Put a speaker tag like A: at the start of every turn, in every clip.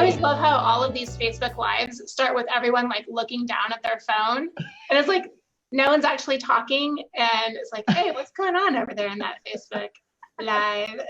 A: always love how all of these Facebook Lives start with everyone like looking down at their phone. And it's like, no one's actually talking. And it's like, hey, what's going on over there in that Facebook Live?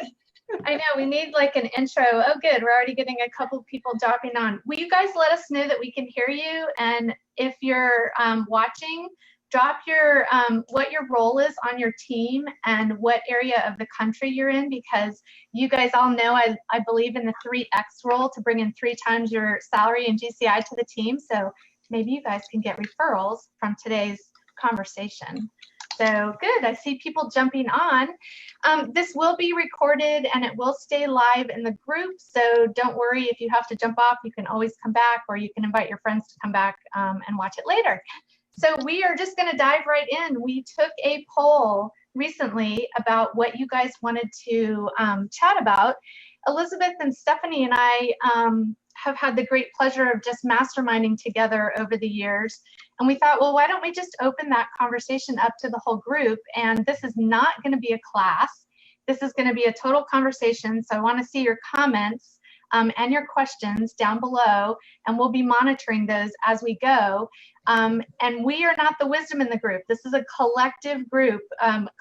B: I know, we need like an intro. Oh, good. We're already getting a couple of people dropping on. Will you guys let us know that we can hear you? And if you're watching, drop your what your role is on your team and what area of the country you're in, because you guys all know I believe in the 3X rule, to bring in 3 times your salary and GCI to the team. So maybe you guys can get referrals from today's conversation. So good, I see people jumping on. This will be recorded and it will stay live in the group. So don't worry if you have to jump off, you can always come back, or you can invite your friends to come back and watch it later. So we are just going to dive right in. We took a poll recently about what you guys wanted to chat about. Elizabeth and Stephanie and I have had the great pleasure of just masterminding together over the years. And we thought, well, why don't we just open that conversation up to the whole group? And this is not going to be a class. This is going to be a total conversation. So I want to see your comments and your questions down below, and we'll be monitoring those as we go. And we are not the wisdom in the group. This is a collective group,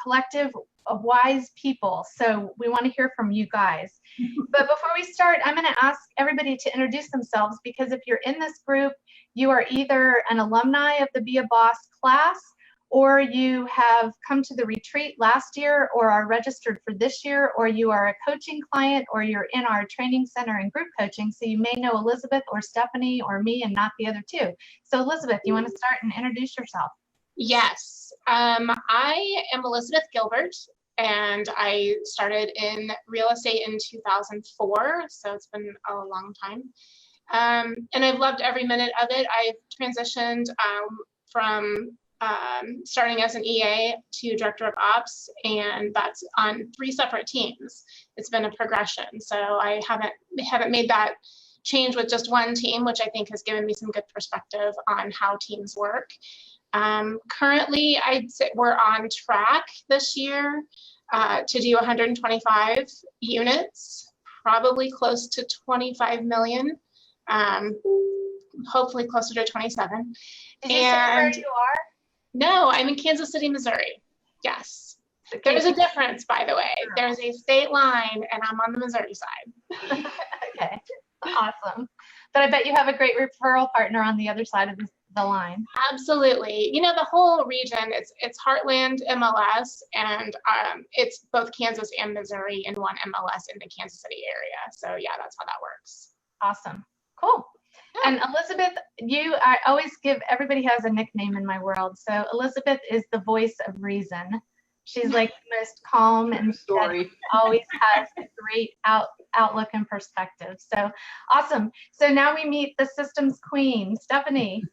B: collective of wise people. So we want to hear from you guys. But before we start, I'm going to ask everybody to introduce themselves, because if you're in this group, you are either an alumni of the Be a Boss class, or you have come to the retreat last year or are registered for this year, or you are a coaching client, or you're in our training center and group coaching. So you may know Elizabeth or Stephanie or me and not the other two. So Elizabeth, you want to start and introduce yourself?
A: Yes, I am Elizabeth Gilbert, and I started in real estate in 2004, so it's been a long time. And I've loved every minute of it. I've transitioned from starting as an EA to director of ops, and that's on 3 separate teams. It's been a progression, so I haven't made that change with just one team, which I think has given me some good perspective on how teams work. Currently, I'd say we're on track this year to do 125 units, probably close to 25 million, hopefully closer to 27.
B: Did you say where you are?
A: No, I'm in Kansas City, Missouri. Yes. Okay. There's a difference, by the way. There's a state line, and I'm on the Missouri side.
B: Okay, awesome. But I bet you have a great referral partner on the other side of the line.
A: Absolutely. You know, the whole region, it's Heartland MLS, and it's both Kansas and Missouri in one MLS in the Kansas City area. So yeah, that's how that works.
B: Awesome. Cool. Yeah. And Elizabeth, I always give, everybody has a nickname in my world. So Elizabeth is the voice of reason. She's like the most calm and steady, always has a great outlook and perspective. So awesome. So now we meet the systems queen, Stephanie.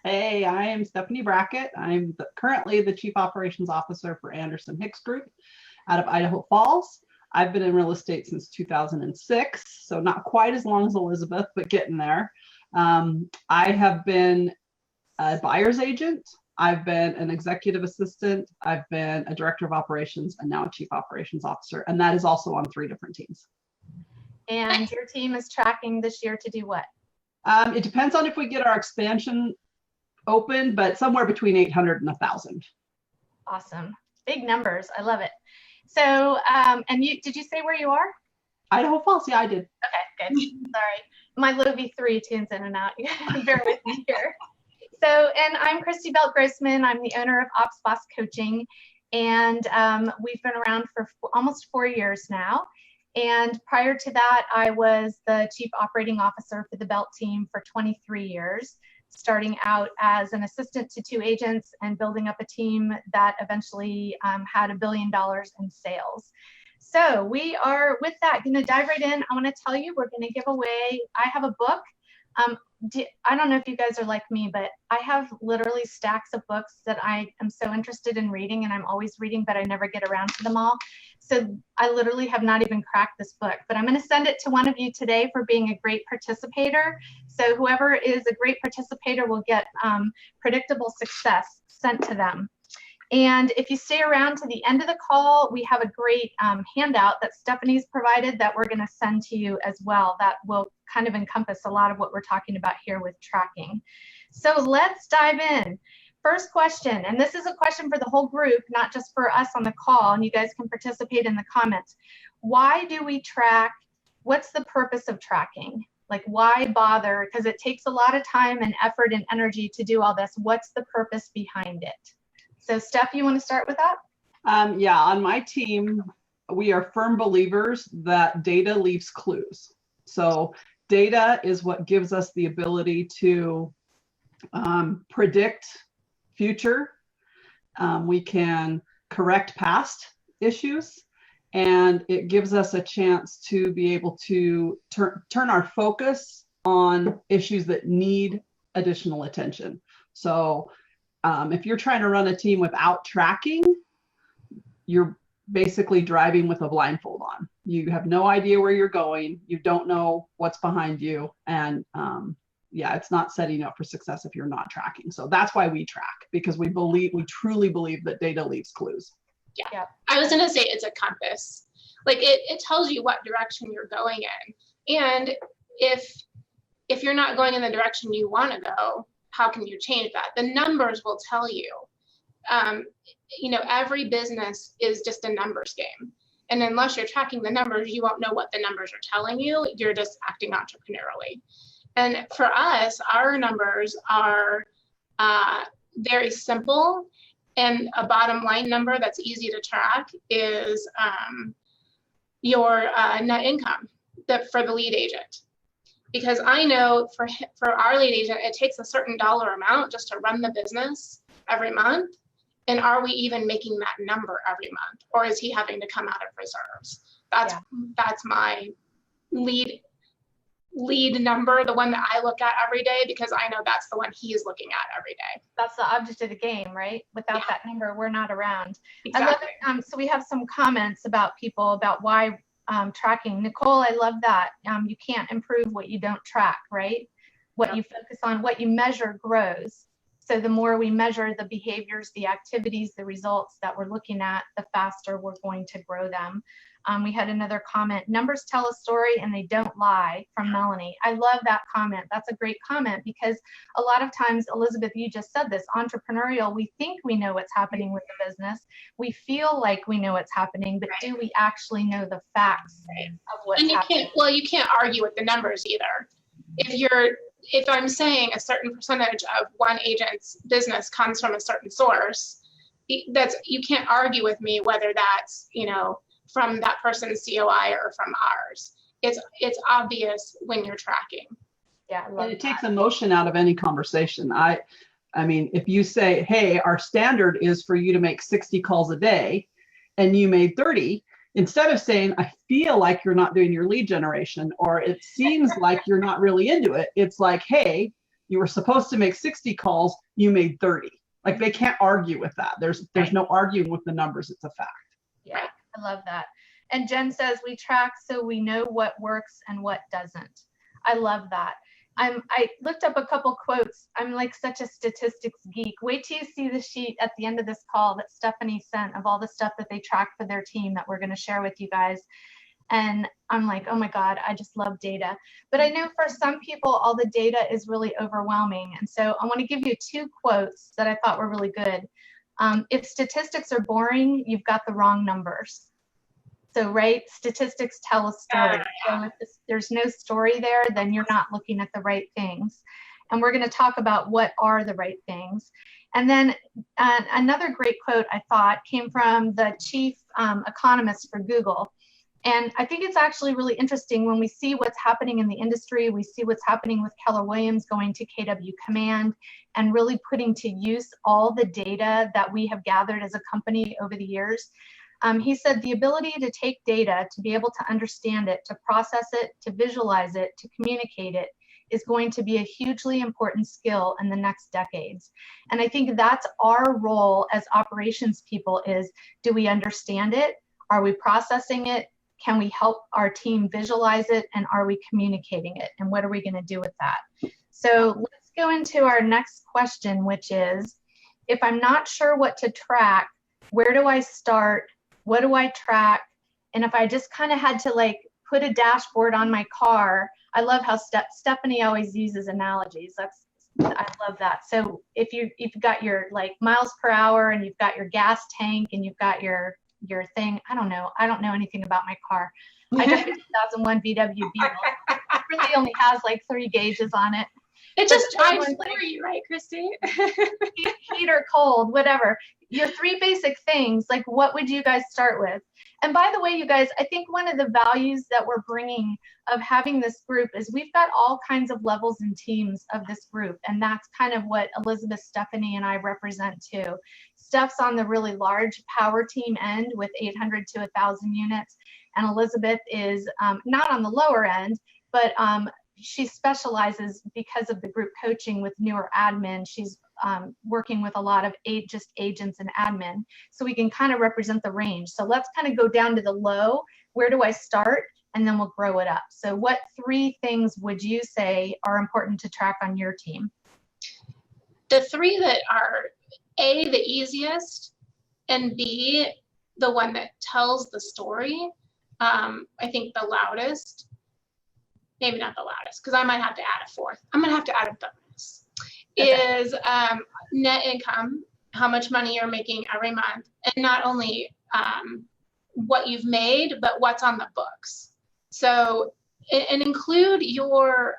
C: Hey, I am Stephanie Brackett. I'm currently the Chief Operations Officer for Anderson Hicks Group out of Idaho Falls. I've been in real estate since 2006, so not quite as long as Elizabeth, but getting there. I have been a buyer's agent. I've been an executive assistant. I've been a director of operations, and now a chief operations officer. And that is also on 3 different teams.
B: And your team is tracking this year to do what?
C: It depends on if we get our expansion open, but somewhere between 800 and 1,000.
B: Awesome. Big numbers. I love it. So, and did you say where you are?
C: Idaho Falls. Yeah, I did.
B: Okay, good. Sorry. My little V3 tunes in and out. Bear with me here. So, and I'm Christy Belt-Grossman. I'm the owner of Ops Boss Coaching, and we've been around for almost 4 years now. And prior to that, I was the Chief Operating Officer for the Belt team for 23 years, starting out as an assistant to 2 agents and building up a team that eventually had $1 billion in sales. So we are, with that, going to dive right in. I want to tell you, we're going to give away, I have a book. I don't know if you guys are like me, but I have literally stacks of books that I am so interested in reading, and I'm always reading, but I never get around to them all. So I literally have not even cracked this book, but I'm going to send it to one of you today for being a great participator. So whoever is a great participator will get predictable success sent to them. And if you stay around to the end of the call, we have a great handout that Stephanie's provided that we're going to send to you as well. That will kind of encompass a lot of what we're talking about here with tracking. So let's dive in. First question, and this is a question for the whole group, not just for us on the call, and you guys can participate in the comments. Why do we track? What's the purpose of tracking? Like, why bother? Because it takes a lot of time and effort and energy to do all this. What's the purpose behind it? So Steph, you want to start with that?
C: Yeah, on my team, we are firm believers that data leaves clues. So data is what gives us the ability to predict future. We can correct past issues, and it gives us a chance to be able to turn our focus on issues that need additional attention. So if you're trying to run a team without tracking, you're basically driving with a blindfold on. You have no idea where you're going. You don't know what's behind you. And yeah, it's not setting you up for success if you're not tracking. So that's why we track, because we truly believe that data leaves clues.
A: Yeah. I was going to say it's a compass. Like it tells you what direction you're going in. And if you're not going in the direction you want to go, how can you change that? The numbers will tell you. You know, every business is just a numbers game. And unless you're tracking the numbers, you won't know what the numbers are telling you. You're just acting entrepreneurially. And for us, our numbers are very simple. And a bottom line number that's easy to track is your net income for the lead agent. Because I know for our lead agent, it takes a certain dollar amount just to run the business every month. And are we even making that number every month? Or is he having to come out of reserves? That's my lead number, the one that I look at every day, because I know that's the one he's looking at every day.
B: That's the object of the game, right? Without that number, we're not around.
A: Exactly.
B: I love it. So we have some comments about people about why tracking. Nicole, I love that. You can't improve what you don't track, right? What you focus on, what you measure grows. So the more we measure the behaviors, the activities, the results that we're looking at, the faster we're going to grow them. We had another comment, numbers tell a story and they don't lie, from Melanie. I love that comment. That's a great comment, because a lot of times, Elizabeth, you just said this, entrepreneurial, we think we know what's happening with the business. We feel like we know what's happening, but do we actually know the facts of what's happening?
A: You can't argue with the numbers either. If I'm saying a certain percentage of one agent's business comes from a certain source, you can't argue with me whether that's, you know, from that person's COI or from ours. It's obvious when you're tracking.
B: Yeah,
C: and it takes emotion out of any conversation. I mean, if you say, hey, our standard is for you to make 60 calls a day and you made 30, instead of saying, I feel like you're not doing your lead generation, or it seems like you're not really into it, it's like, hey, you were supposed to make 60 calls, you made 30. Like, they can't argue with that. There's no arguing with the numbers. It's a fact.
B: Yeah, I love that. And Jen says, we track so we know what works and what doesn't. I love that. I looked up a couple quotes. I'm like such a statistics geek. Wait till you see the sheet at the end of this call that Stephanie sent of all the stuff that they track for their team that we're going to share with you guys. And I'm like, oh my God, I just love data. But I know for some people, all the data is really overwhelming. And so I want to give you two quotes that I thought were really good. If statistics are boring, you've got the wrong numbers. So, right, statistics tell a story. So if there's no story there, then you're not looking at the right things. And we're going to talk about what are the right things. And then another great quote I thought came from the chief economist for Google. And I think it's actually really interesting when we see what's happening in the industry. We see what's happening with Keller Williams going to KW Command and really putting to use all the data that we have gathered as a company over the years. He said the ability to take data, to be able to understand it, to process it, to visualize it, to communicate it is going to be a hugely important skill in the next decades. And I think that's our role as operations people is, do we understand it? Are we processing it? Can we help our team visualize it? And are we communicating it? And what are we going to do with that? So let's go into our next question, which is, if I'm not sure what to track, where do I start? What do I track? And if I just kind of had to like put a dashboard on my car, I love how Stephanie always uses analogies. I love that. So if you've got your like miles per hour and you've got your gas tank and you've got your thing, I don't know anything about my car. I drive a 2001 VW Beetle. It really only has like 3 gauges on it.
A: It just drives for you, right, Christy?
B: Heat or cold, whatever. Your 3 basic things, like what would you guys start with? And by the way, you guys, I think one of the values that we're bringing of having this group is we've got all kinds of levels and teams of this group. And that's kind of what Elizabeth, Stephanie, and I represent too. Steph's on the really large power team end with 800 to 1,000 units. And Elizabeth is not on the lower end, but she specializes because of the group coaching with newer admin. She's working with a lot of just agents and admin. So we can kind of represent the range. So let's kind of go down to the low. Where do I start? And then we'll grow it up. So what 3 things would you say are important to track on your team?
A: The 3 that are A, the easiest, and B, the one that tells the story, I think the loudest, maybe not the loudest, because I might have to add a 4th. I'm going to have to add a bonus. Okay. Is net income, how much money you're making every month, and not only what you've made, but what's on the books. So, and include your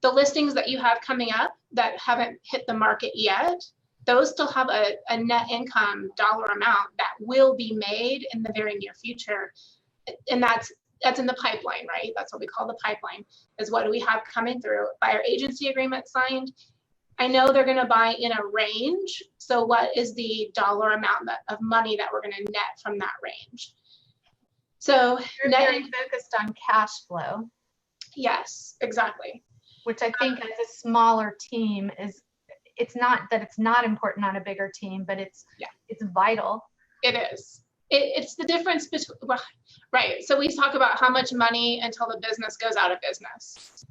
A: the listings that you have coming up that haven't hit the market yet. Those still have a net income dollar amount that will be made in the very near future, and that's in the pipeline, right? That's what we call the pipeline, is what do we have coming through. By our agency agreement signed, I know they're going to buy in a range. So what is the dollar amount of money that we're going to net from that range? So
B: you're very focused on cash flow.
A: Yes, exactly.
B: Which I think as a smaller team it's not that it's not important on a bigger team, but it's vital.
A: It is. It's the difference between, right. So we talk about how much money until the business goes out of business.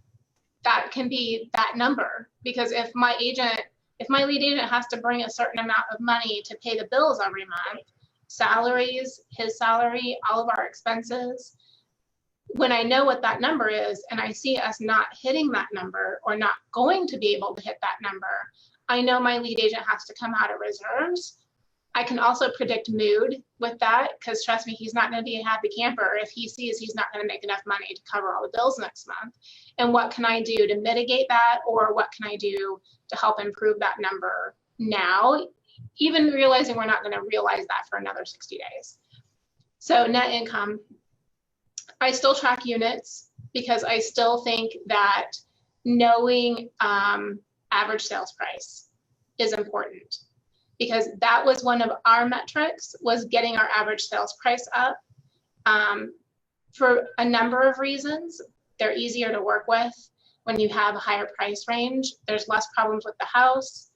A: That can be that number, because if my lead agent has to bring a certain amount of money to pay the bills every month, salaries, his salary, all of our expenses, when I know what that number is and I see us not hitting that number or not going to be able to hit that number, I know my lead agent has to come out of reserves. I can also predict mood with that, because trust me, he's not going to be a happy camper if he sees he's not going to make enough money to cover all the bills next month. And what can I do to mitigate that, or what can I do to help improve that number now, even realizing we're not going to realize that for another 60 days. So net income, I still track units, because I still think that knowing average sales price is important. Because that was one of our metrics, was getting our average sales price up for a number of reasons. They're easier to work with when you have a higher price range. There's less problems with the house,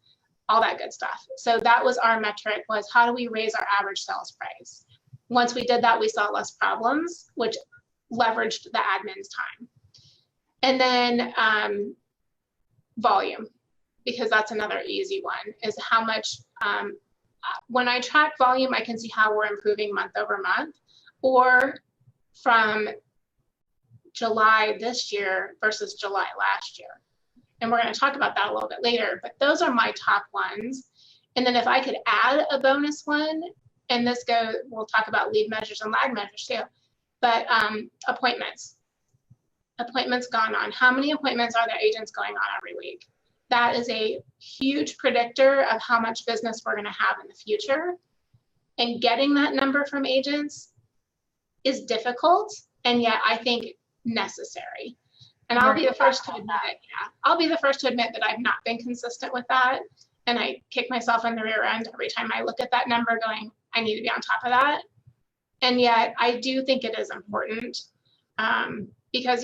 A: all that good stuff. So that was our metric, was how do we raise our average sales price? Once we did that, we saw less problems, which leveraged the admin's time. And then volume, because that's another easy one, is how much, when I track volume, I can see how we're improving month over month, or from July this year versus July last year. And we're going to talk about that a little bit later, but those are my top ones. And then if I could add a bonus one, and we'll talk about lead measures and lag measures too, but appointments gone on. How many appointments are there agents going on every week? That is a huge predictor of how much business we're going to have in the future. And getting that number from agents is difficult, and yet I think necessary. And I'll be the first to admit that I've not been consistent with that. And I kick myself in the rear end every time I look at that number going, I need to be on top of that. And yet I do think it is important, because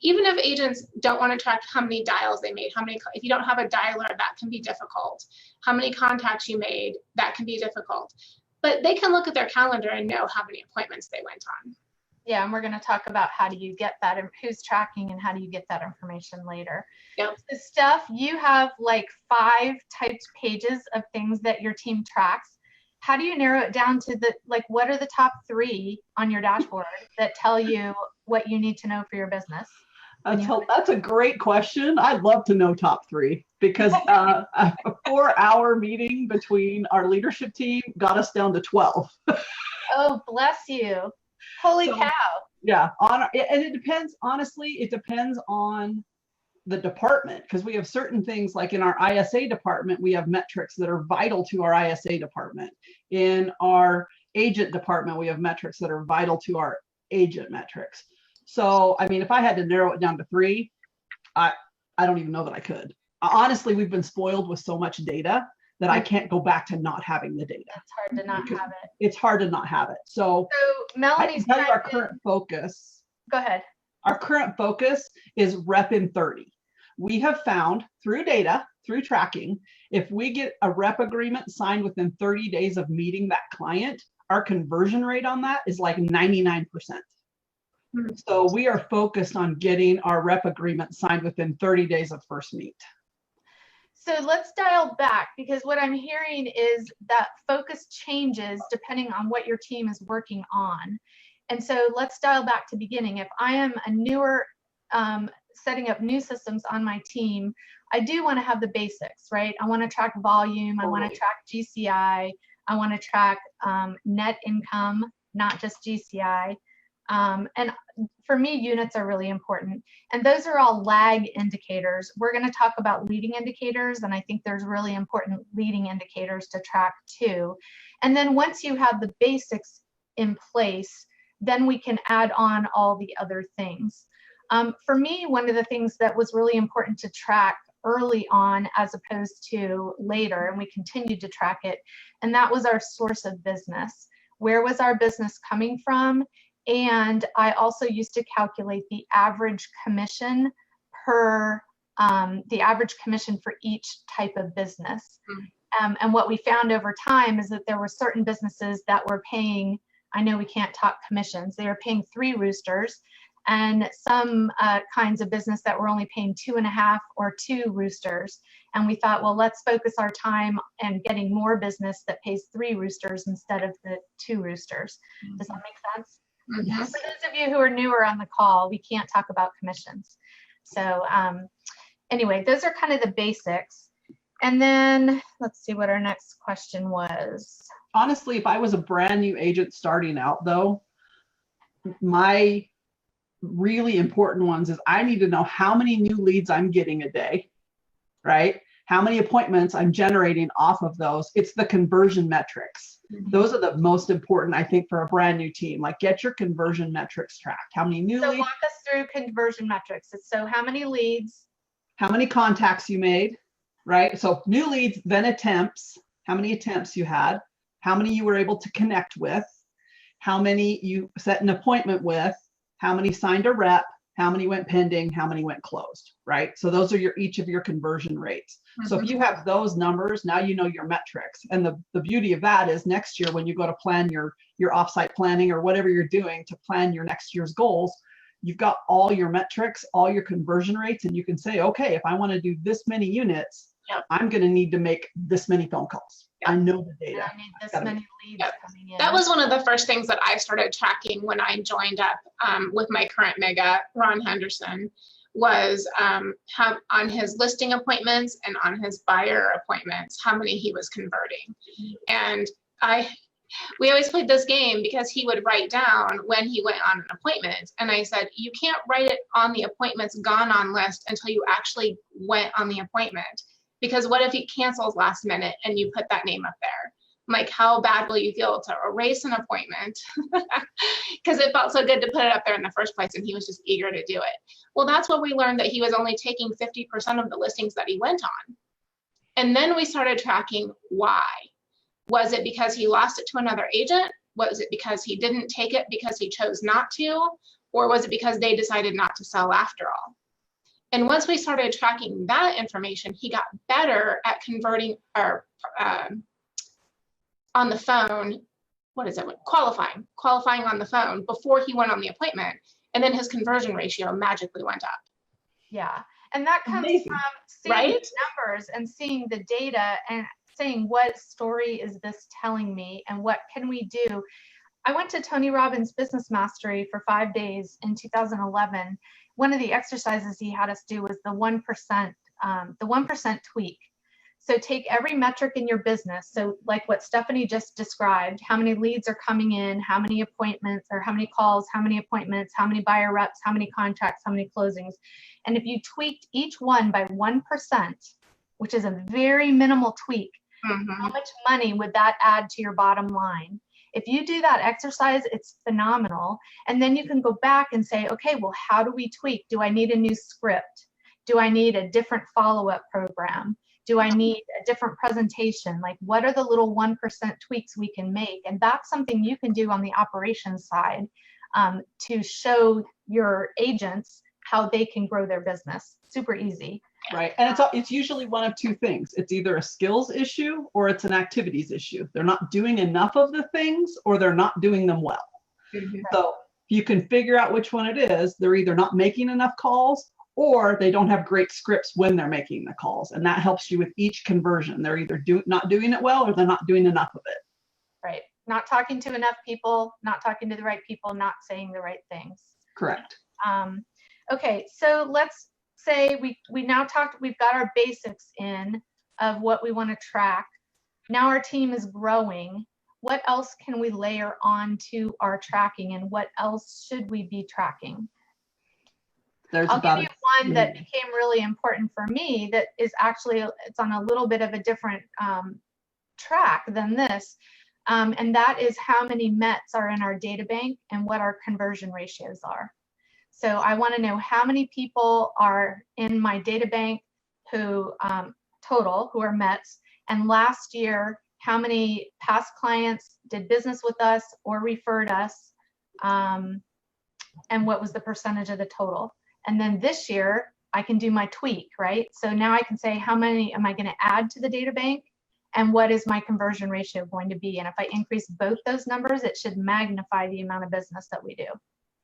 A: even if agents don't want to track how many dials they made, if you don't have a dialer, that can be difficult. How many contacts you made, that can be difficult. But they can look at their calendar and know how many appointments they went on.
B: Yeah, and we're going to talk about how do you get that, who's tracking and how do you get that information later.
A: Yep.
B: So Steph, you have like 5 typed pages of things that your team tracks. How do you narrow it down to what are the top 3 on your dashboard that tell you what you need to know for your business?
C: That's a great question. I'd love to know top 3 because a 4-hour meeting between our leadership team got us down to 12.
B: Oh, bless you. Holy cow.
C: Yeah, and it depends, honestly, it depends on the department, because we have certain things like in our ISA department, we have metrics that are vital to our ISA department. In our agent department, we have metrics that are vital to our agent metrics. So, I mean, if I had to narrow it down to 3, I don't even know that I could. Honestly, we've been spoiled with so much data that I can't go back to not having the data.
B: It's hard to not have it.
C: It's hard to not have it. So
B: Melanie's
C: I can tell you our current focus.
B: Go ahead.
C: Our current focus is rep in 30. We have found through data, through tracking, if we get a rep agreement signed within 30 days of meeting that client, our conversion rate on that is like 99%. So we are focused on getting our rep agreement signed within 30 days of first meet.
B: So let's dial back, because what I'm hearing is that focus changes depending on what your team is working on. And so let's dial back to beginning. If I am a newer, setting up new systems on my team, I do want to have the basics, right? I want to track volume. I want to track GCI. I want to track net income, not just GCI. And for me, units are really important. And those are all lag indicators. We're going to talk about leading indicators, and I think there's really important leading indicators to track too. And then once you have the basics in place, then we can add on all the other things. For me, one of the things that was really important to track early on as opposed to later, and we continued to track it, and that was our source of business. Where was our business coming from? And I also used to calculate the average commission per, the average commission for each type of business. And what we found over time is that there were certain businesses that were paying, I know we can't talk commissions, they were paying 3 roosters, and some kinds of business that were only paying 2.5 or 2 roosters. And we thought, well, let's focus our time and getting more business that pays 3 roosters instead of the 2 roosters. Does that make sense?
A: Yes.
B: For those of you who are newer on the call, we can't talk about commissions. So anyway, those are kind of the basics. And then let's see what our next question was.
C: Honestly, if I was a brand new agent starting out though, my really important ones is I need to know how many new leads I'm getting a day, right? How many appointments I'm generating off of those. It's the conversion metrics. Those are the most important, I think, for a brand new team. Like, get your conversion metrics tracked. How many new leads?
B: So walk us through conversion metrics. So how many leads?
C: How many contacts you made, right? So new leads, then attempts. How many attempts you had? How many you were able to connect with? How many you set an appointment with? How many signed a rep? How many went pending? How many went closed, right? So those are each of your conversion rates. So if you have those numbers, now you know your metrics. And the beauty of that is next year when you go to plan your offsite planning or whatever you're doing to plan your next year's goals, you've got all your metrics, all your conversion rates, and you can say, okay, if I want to do this many units, I'm going to need to make this many phone calls. I know the data.
B: I need this many leads coming in.
A: That was one of the first things that I started tracking when I joined up with my current mega, Ron Henderson, was how on his listing appointments and on his buyer appointments, how many he was converting. And we always played this game because he would write down when he went on an appointment. And I said, you can't write it on the appointments gone on list until you actually went on the appointment. Because what if he cancels last minute and you put that name up there? Like, how bad will you feel to erase an appointment? Because it felt so good to put it up there in the first place, and he was just eager to do it. Well, that's what we learned, that he was only taking 50% of the listings that he went on. And then we started tracking why. Was it because he lost it to another agent? Was it because he didn't take it because he chose not to? Or was it because they decided not to sell after all? And once we started tracking that information, he got better at converting our on the phone what is it? Qualifying on the phone before he went on the appointment. And then his conversion ratio magically went up.
B: Yeah. And that comes
C: Amazing.
B: from seeing
A: Right?
B: the numbers and seeing the data and saying, what story is this telling me and what can we do? I went to Tony Robbins Business Mastery for 5 days in 2011. One of the exercises he had us do was the 1% tweak. So take every metric in your business. So like what Stephanie just described, how many leads are coming in, how many appointments or how many calls, how many appointments, how many buyer reps, how many contracts, how many closings. And if you tweaked each one by 1%, which is a very minimal tweak, how much money would that add to your bottom line? If you do that exercise, it's phenomenal. And then you can go back and say, okay, well, how do we tweak? Do I need a new script? Do I need a different follow-up program? Do I need a different presentation? Like, what are the little 1% tweaks we can make? And that's something you can do on the operations side to show your agents how they can grow their business. Super easy.
C: Right. And it's usually one of two things. It's either a skills issue or it's an activities issue. They're not doing enough of the things or they're not doing them well. So if you can figure out which one it is, they're either not making enough calls or they don't have great scripts when they're making the calls. And that helps you with each conversion. They're either not doing it well or they're not doing enough of it.
B: Right. Not talking to enough people, not talking to the right people, not saying the right things.
C: Correct.
B: Okay, so let's say we've got our basics in of what we want to track. Now our team is growing. What else can we layer on to our tracking and what else should we be tracking? I'll give you one that became really important for me that is actually, it's on a little bit of a different track than this. And that is how many METs are in our data bank and what our conversion ratios are. So I want to know how many people are in my data bank who total, who are METs, and last year, how many past clients did business with us or referred us, and what was the percentage of the total. And then this year, I can do my tweak, right? So now I can say how many am I going to add to the data bank and what is my conversion ratio going to be? And if I increase both those numbers, it should magnify the amount of business that we do.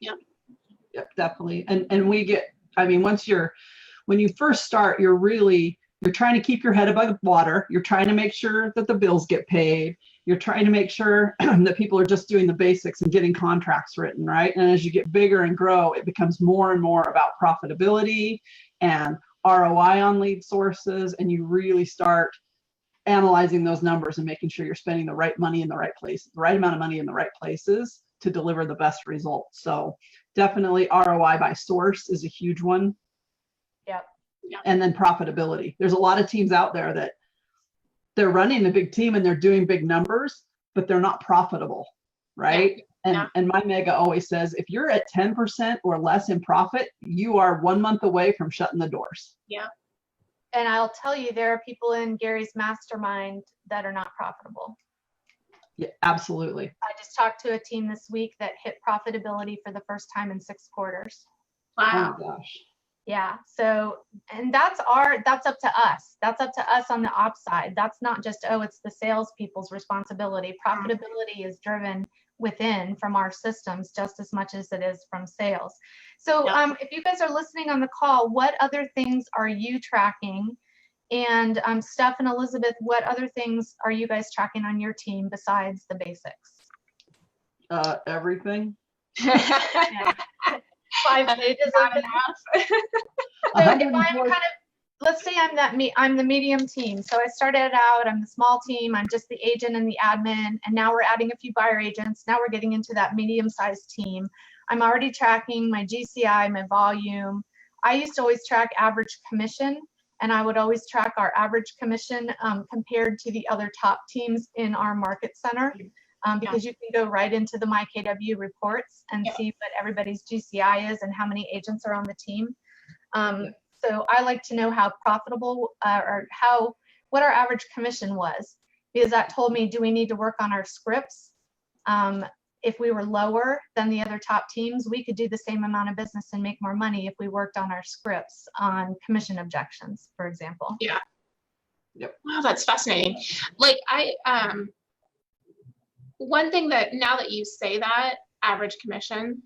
A: Yep.
C: Yep, definitely. And we get, I mean, when you first start, you're trying to keep your head above water. You're trying to make sure that the bills get paid. You're trying to make sure that people are just doing the basics and getting contracts written, right? And as you get bigger and grow, it becomes more and more about profitability and ROI on lead sources. And you really start analyzing those numbers and making sure you're spending the right money in the right place, the right amount of money in the right places to deliver the best results. So definitely ROI by source is a huge one.
B: Yep.
C: And then profitability. There's a lot of teams out there that they're running a big team and they're doing big numbers, but they're not profitable, right? And my mega always says, if you're at 10% or less in profit, you are 1 month away from shutting the doors.
A: Yeah.
B: And I'll tell you, there are people in Gary's mastermind that are not profitable.
C: Yeah, absolutely.
B: I just talked to a team this week that hit profitability for the first time in 6 quarters.
A: Wow.
C: Oh my gosh.
B: Yeah. So, and that's up to us. That's up to us on the ops side. That's not just, it's the salespeople's responsibility. Profitability is driven within from our systems just as much as it is from sales. So if you guys are listening on the call, what other things are you tracking? And Steph and Elizabeth, what other things are you guys tracking on your team besides the basics?
C: Everything.
B: Yeah. 5 pages of it. So if I'm let's say I'm the medium team. So I started out, I'm the small team, I'm just the agent and the admin, and now we're adding a few buyer agents. Now we're getting into that medium-sized team. I'm already tracking my GCI, my volume. I used to always track average commission, and I would always track our average commission compared to the other top teams in our market center. Because you can go right into the MyKW reports and see what everybody's GCI is and how many agents are on the team. So I like to know how profitable what our average commission was, because that told me, do we need to work on our scripts? If we were lower than the other top teams, we could do the same amount of business and make more money if we worked on our scripts on commission objections, for example.
A: Yeah. Yep. Wow, that's fascinating. Like one thing that now that you say that, average commission,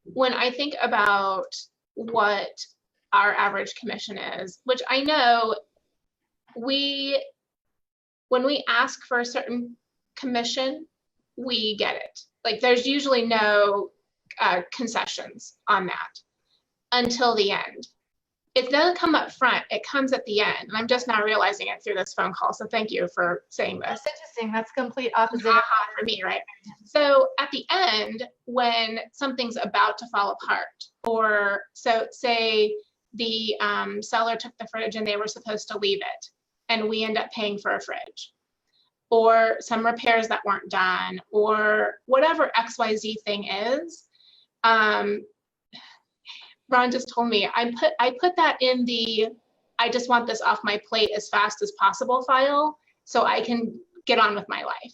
A: when I think about what our average commission is, which I know when we ask for a certain commission, we get it. Like there's usually no concessions on that until the end. It doesn't come up front, it comes at the end. And I'm just now realizing it through this phone call. So thank you for saying this.
B: That's interesting. That's complete opposite
A: for me, right? So at the end, when something's about to fall apart, or so say the seller took the fridge and they were supposed to leave it, and we end up paying for a fridge, or some repairs that weren't done, or whatever XYZ thing is, Ron just told me, I put that in the, I just want this off my plate as fast as possible file so I can get on with my life.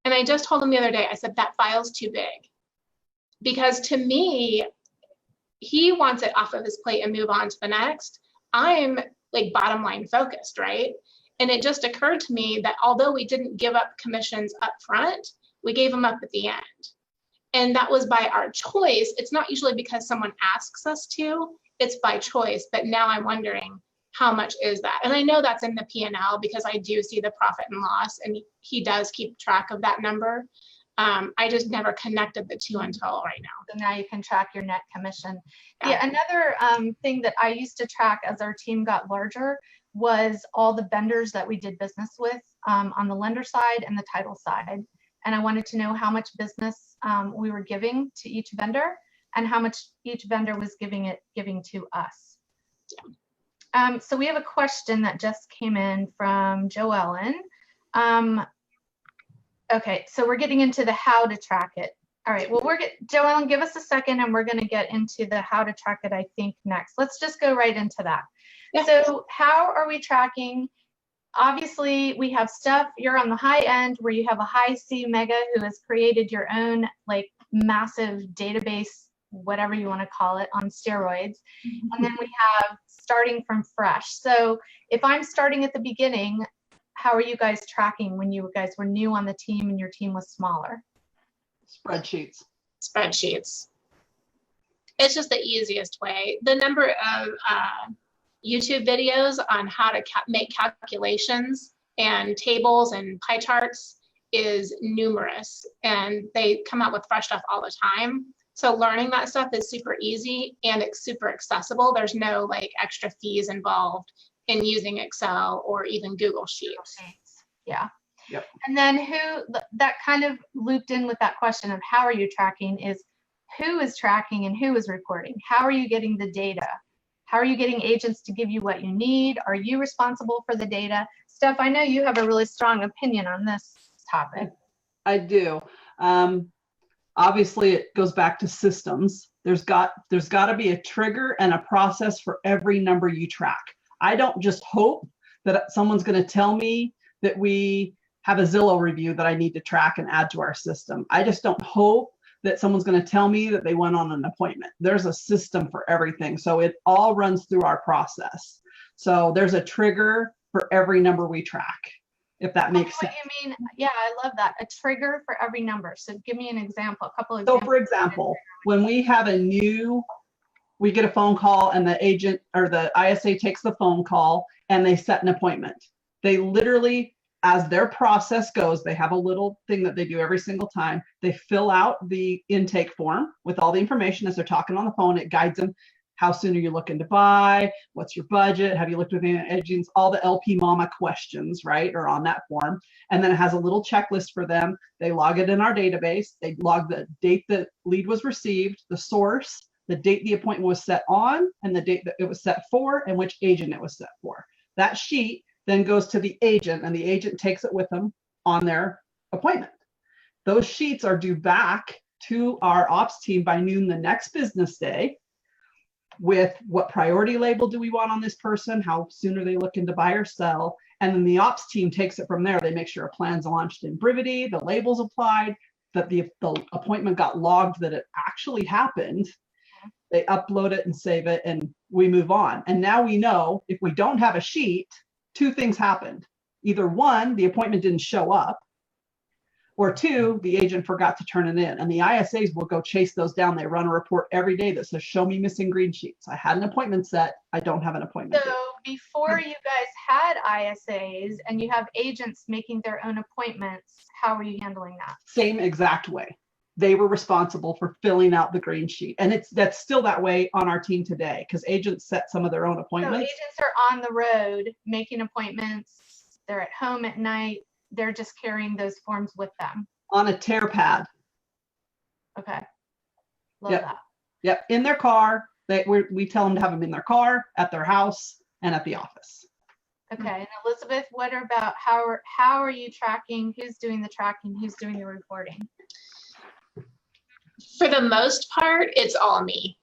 A: And I just told him the other day, I said, that file's too big. Because to me, he wants it off of his plate and move on to the next. I'm like bottom line focused, right? And it just occurred to me that although we didn't give up commissions up front, we gave them up at the end. And that was by our choice. It's not usually because someone asks us to, it's by choice. But now I'm wondering, how much is that? And I know that's in the P&L because I do see the profit and loss, and he does keep track of that number. I just never connected the two until right now.
B: So now you can track your net commission. Yeah, another thing that I used to track as our team got larger was all the vendors that we did business with on the lender side and the title side. And I wanted to know how much business we were giving to each vendor and how much each vendor was giving to us. Yeah. So we have a question that just came in from Joellen. Okay, so we're getting into the how to track it. All right, well, Joellen, give us a second and we're gonna get into the how to track it, I think, next. Let's just go right into that. Yeah. So how are we tracking? Obviously, we have stuff, you're on the high end where you have a high C mega who has created your own like massive database, whatever you want to call it, on steroids. Mm-hmm. And then we have starting from fresh. So if I'm starting at the beginning, how are you guys tracking when you guys were new on the team and your team was smaller?
A: Spreadsheets. It's just the easiest way. The number of YouTube videos on how to make calculations and tables and pie charts is numerous, and they come out with fresh stuff all the time. So learning that stuff is super easy and it's super accessible. There's no like extra fees involved in using Excel or even Google Sheets.
B: Yeah.
C: Yep.
B: And then that kind of looped in with that question of how are you tracking is who is tracking and who is reporting? How are you getting the data? How are you getting agents to give you what you need? Are you responsible for the data? Steph, I know you have a really strong opinion on this topic.
C: I do. Obviously, it goes back to systems. There's got to be a trigger and a process for every number you track. I don't just hope that someone's going to tell me that we have a Zillow review that I need to track and add to our system. I just don't hope that someone's going to tell me that they went on an appointment. There's a system for everything. So it all runs through our process. So there's a trigger for every number we track, if that makes sense.
B: What you mean? Yeah, I love that. A trigger for every number. So give me an example, a couple of examples.
C: So for example, when we have we get a phone call and the agent or the ISA takes the phone call and they set an appointment. They literally, as their process goes, they have a little thing that they do every single time. They fill out the intake form with all the information as they're talking on the phone. It guides them. How soon are you looking to buy? What's your budget? Have you looked at any agents? All the LP Mama questions, right, are on that form. And then it has a little checklist for them. They log it in our database. They log the date the lead was received, the source, the date the appointment was set on, and the date that it was set for, and which agent it was set for. That sheet then goes to the agent, and the agent takes it with them on their appointment. Those sheets are due back to our ops team by noon the next business day with what priority label do we want on this person, how soon are they looking to buy or sell, and then the ops team takes it from there. They make sure a plan's launched in Brivity, the label's applied, that the appointment got logged, that it actually happened. They upload it and save it, and we move on. And now we know if we don't have a sheet, two things happened. Either one, the appointment didn't show up, Or 2, the agent forgot to turn it in. And the ISAs will go chase those down. They run a report every day that says, show me missing green sheets. I had an appointment set. I don't have an appointment
B: So
C: date.
B: before you guys had ISAs and you have agents making their own appointments, how are you handling that?
C: Same exact way. They were responsible for filling out the green sheet. And that's still that way on our team today, because agents set some of their own
B: So
C: appointments.
B: agents are on the road making appointments. They're at home at night. They're just carrying those forms with them.
C: On a tear pad.
B: Okay. Love
C: Yep.
B: that.
C: Yep. In their car. We tell them to have them in their car, at their house, and at the office.
B: Okay. And Elizabeth, what about how are you tracking? Who's doing the tracking? Who's doing the reporting?
A: For the most part, it's all me.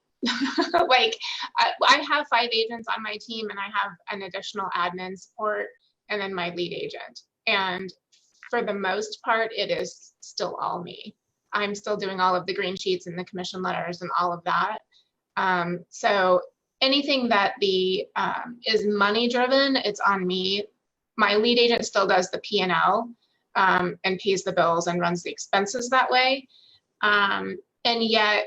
A: Like I have 5 agents on my team, and I have an additional admin support, and then my lead agent. And for the most part, it is still all me. I'm still doing all of the green sheets and the commission letters and all of that. So anything that is money driven, it's on me. My lead agent still does the P&L and pays the bills and runs the expenses that way. And yet,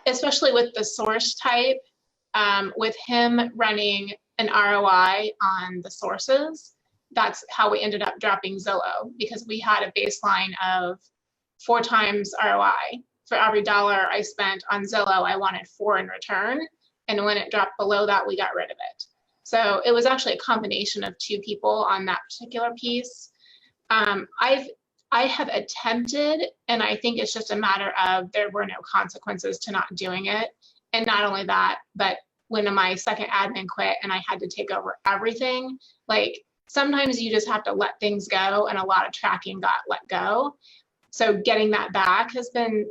A: especially with the source type, with him running an ROI on the sources, that's how we ended up dropping Zillow, because we had a baseline of 4 times ROI. For every dollar I spent on Zillow, I wanted 4 in return. And when it dropped below that, we got rid of it. So it was actually a combination of 2 people on that particular piece. I have attempted, and I think it's just a matter of there were no consequences to not doing it. And not only that, but when my second admin quit and I had to take over everything, like sometimes you just have to let things go, and a lot of tracking got let go. So getting that back has been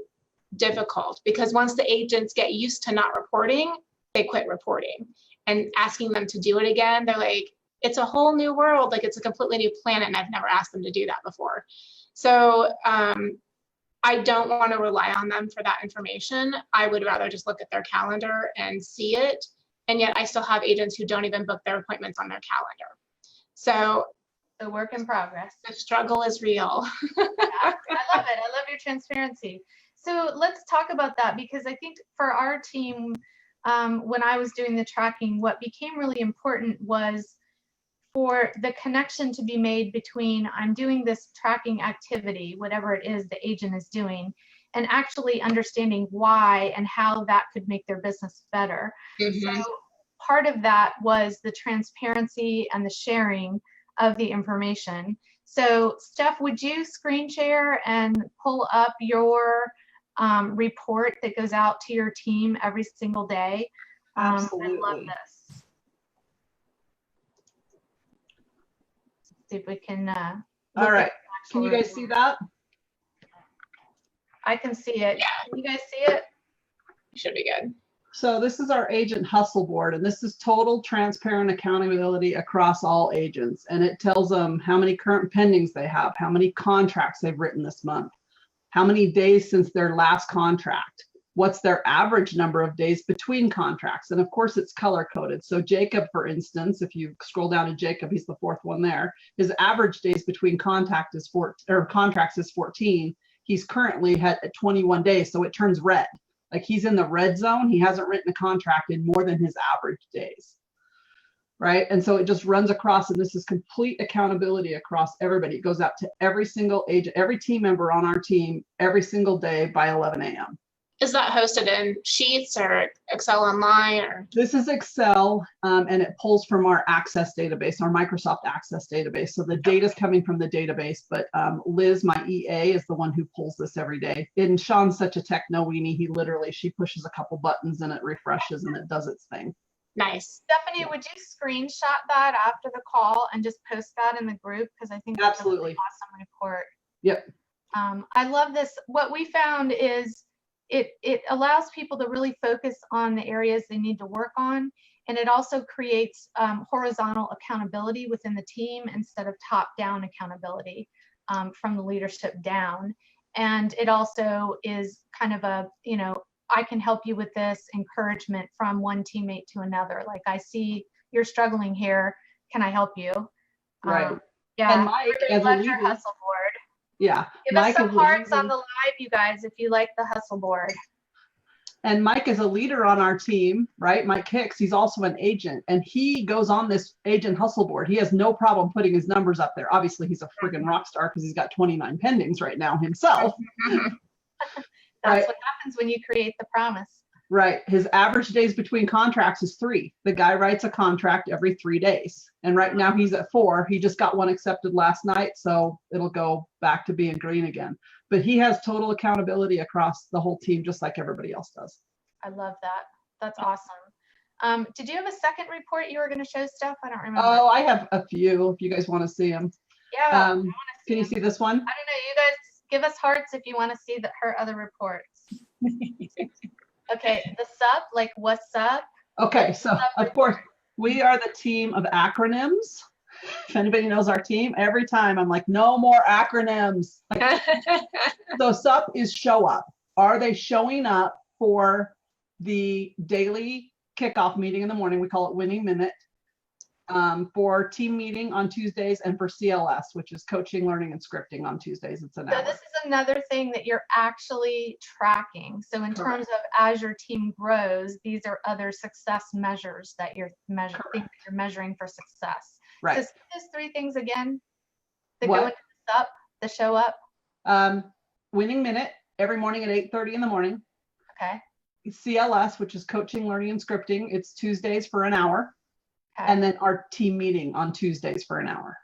A: difficult, because once the agents get used to not reporting, they quit reporting. And asking them to do it again, they're like, it's a whole new world, like it's a completely new planet, and I've never asked them to do that before. So I don't want to rely on them for that information. I would rather just look at their calendar and see it. And yet I still have agents who don't even book their appointments on their calendar. So
B: The work in progress.
A: the struggle is real.
B: Yeah, I love it. I love your transparency. So let's talk about that, because I think for our team, when I was doing the tracking, what became really important was for the connection to be made between I'm doing this tracking activity, whatever it is the agent is doing, and actually understanding why and how that could make their business better.
A: Mm-hmm.
B: So part of that was the transparency and the sharing of the information. So Steph, would you screen share and pull up your report that goes out to your team every single day?
C: Absolutely.
B: I love this. See if we can.
C: All right. Can you guys see that?
B: I can see it.
A: Yeah.
B: Can you guys see it?
A: Should be good.
C: So this is our agent hustle board, and this is total transparent accountability across all agents. And it tells them how many current pendings they have, how many contracts they've written this month, how many days since their last contract, what's their average number of days between contracts. And of course it's color coded. So Jacob, for instance, if you scroll down to Jacob, he's the 4th one there. His average days between contracts is 14. He's currently at 21 days. So it turns red. Like he's in the red zone. He hasn't written a contract in more than his average days. Right. And so it just runs across, and this is complete accountability across everybody. It goes out to every single agent, every team member on our team, every single day by 11 a.m.
A: Is that hosted in Sheets or Excel Online? Or?
C: This is Excel, and it pulls from our Access database, our Microsoft Access database. So the data is coming from the database, but Liz, my EA, is the one who pulls this every day. And Sean's such a techno weenie. She pushes a couple buttons and it refreshes and it does its thing.
A: Nice.
B: Stephanie, would you screenshot that after the call and just post that in the group? Because I think that's
C: Absolutely.
B: a really awesome report.
C: Yep.
B: I love this. What we found is it allows people to really focus on the areas they need to work on. And it also creates horizontal accountability within the team instead of top-down accountability from the leadership down. And it also is kind of a, I can help you with this encouragement from one teammate to another. Like, I see you're struggling here. Can I help you?
C: Right.
B: Yeah.
C: And Mike,
B: I
C: as a
B: love your
C: leader,
B: hustle board.
C: Yeah.
B: Give us some hearts on the live, you guys, if you like the hustle board.
C: And Mike is a leader on our team, right? Mike Hicks, he's also an agent, and he goes on this agent hustle board. He has no problem putting his numbers up there. Obviously, he's a friggin' rock star because he's got 29 pendings right now himself.
B: That's what happens when you create the promise.
C: Right. His average days between contracts is 3. The guy writes a contract every 3 days. And right now he's at 4. He just got one accepted last night, so it'll go back to being green again. But he has total accountability across the whole team, just like everybody else does.
B: I love that. That's awesome. Did you have a second report you were going to show, Steph? I don't remember.
C: Oh, I have a few if you guys want to see them.
B: Yeah.
C: Can you see this one?
B: I don't know. You guys give us hearts if you want to see her other reports. Okay. The sup, like what's up?
C: Okay. So of course, we are the team of acronyms. If anybody knows our team, every time I'm like, no more acronyms. Like, so SUP is show up. Are they showing up for the daily kickoff meeting in the morning? We call it Winning Minute. For team meeting on Tuesdays, and for CLS, which is coaching, learning, and scripting on Tuesdays. It's an hour.
B: So this is another thing that you're actually tracking. So in terms of as your team grows, these are other success measures that you're measuring for success.
C: Right.
B: So there's 3 things again that go into the SUP, the show up.
C: Winning Minute every morning at 8:30 in the morning.
B: Okay.
C: CLS, which is coaching, learning, and scripting. It's Tuesdays for an hour. Okay. And then our team meeting on Tuesdays for an hour.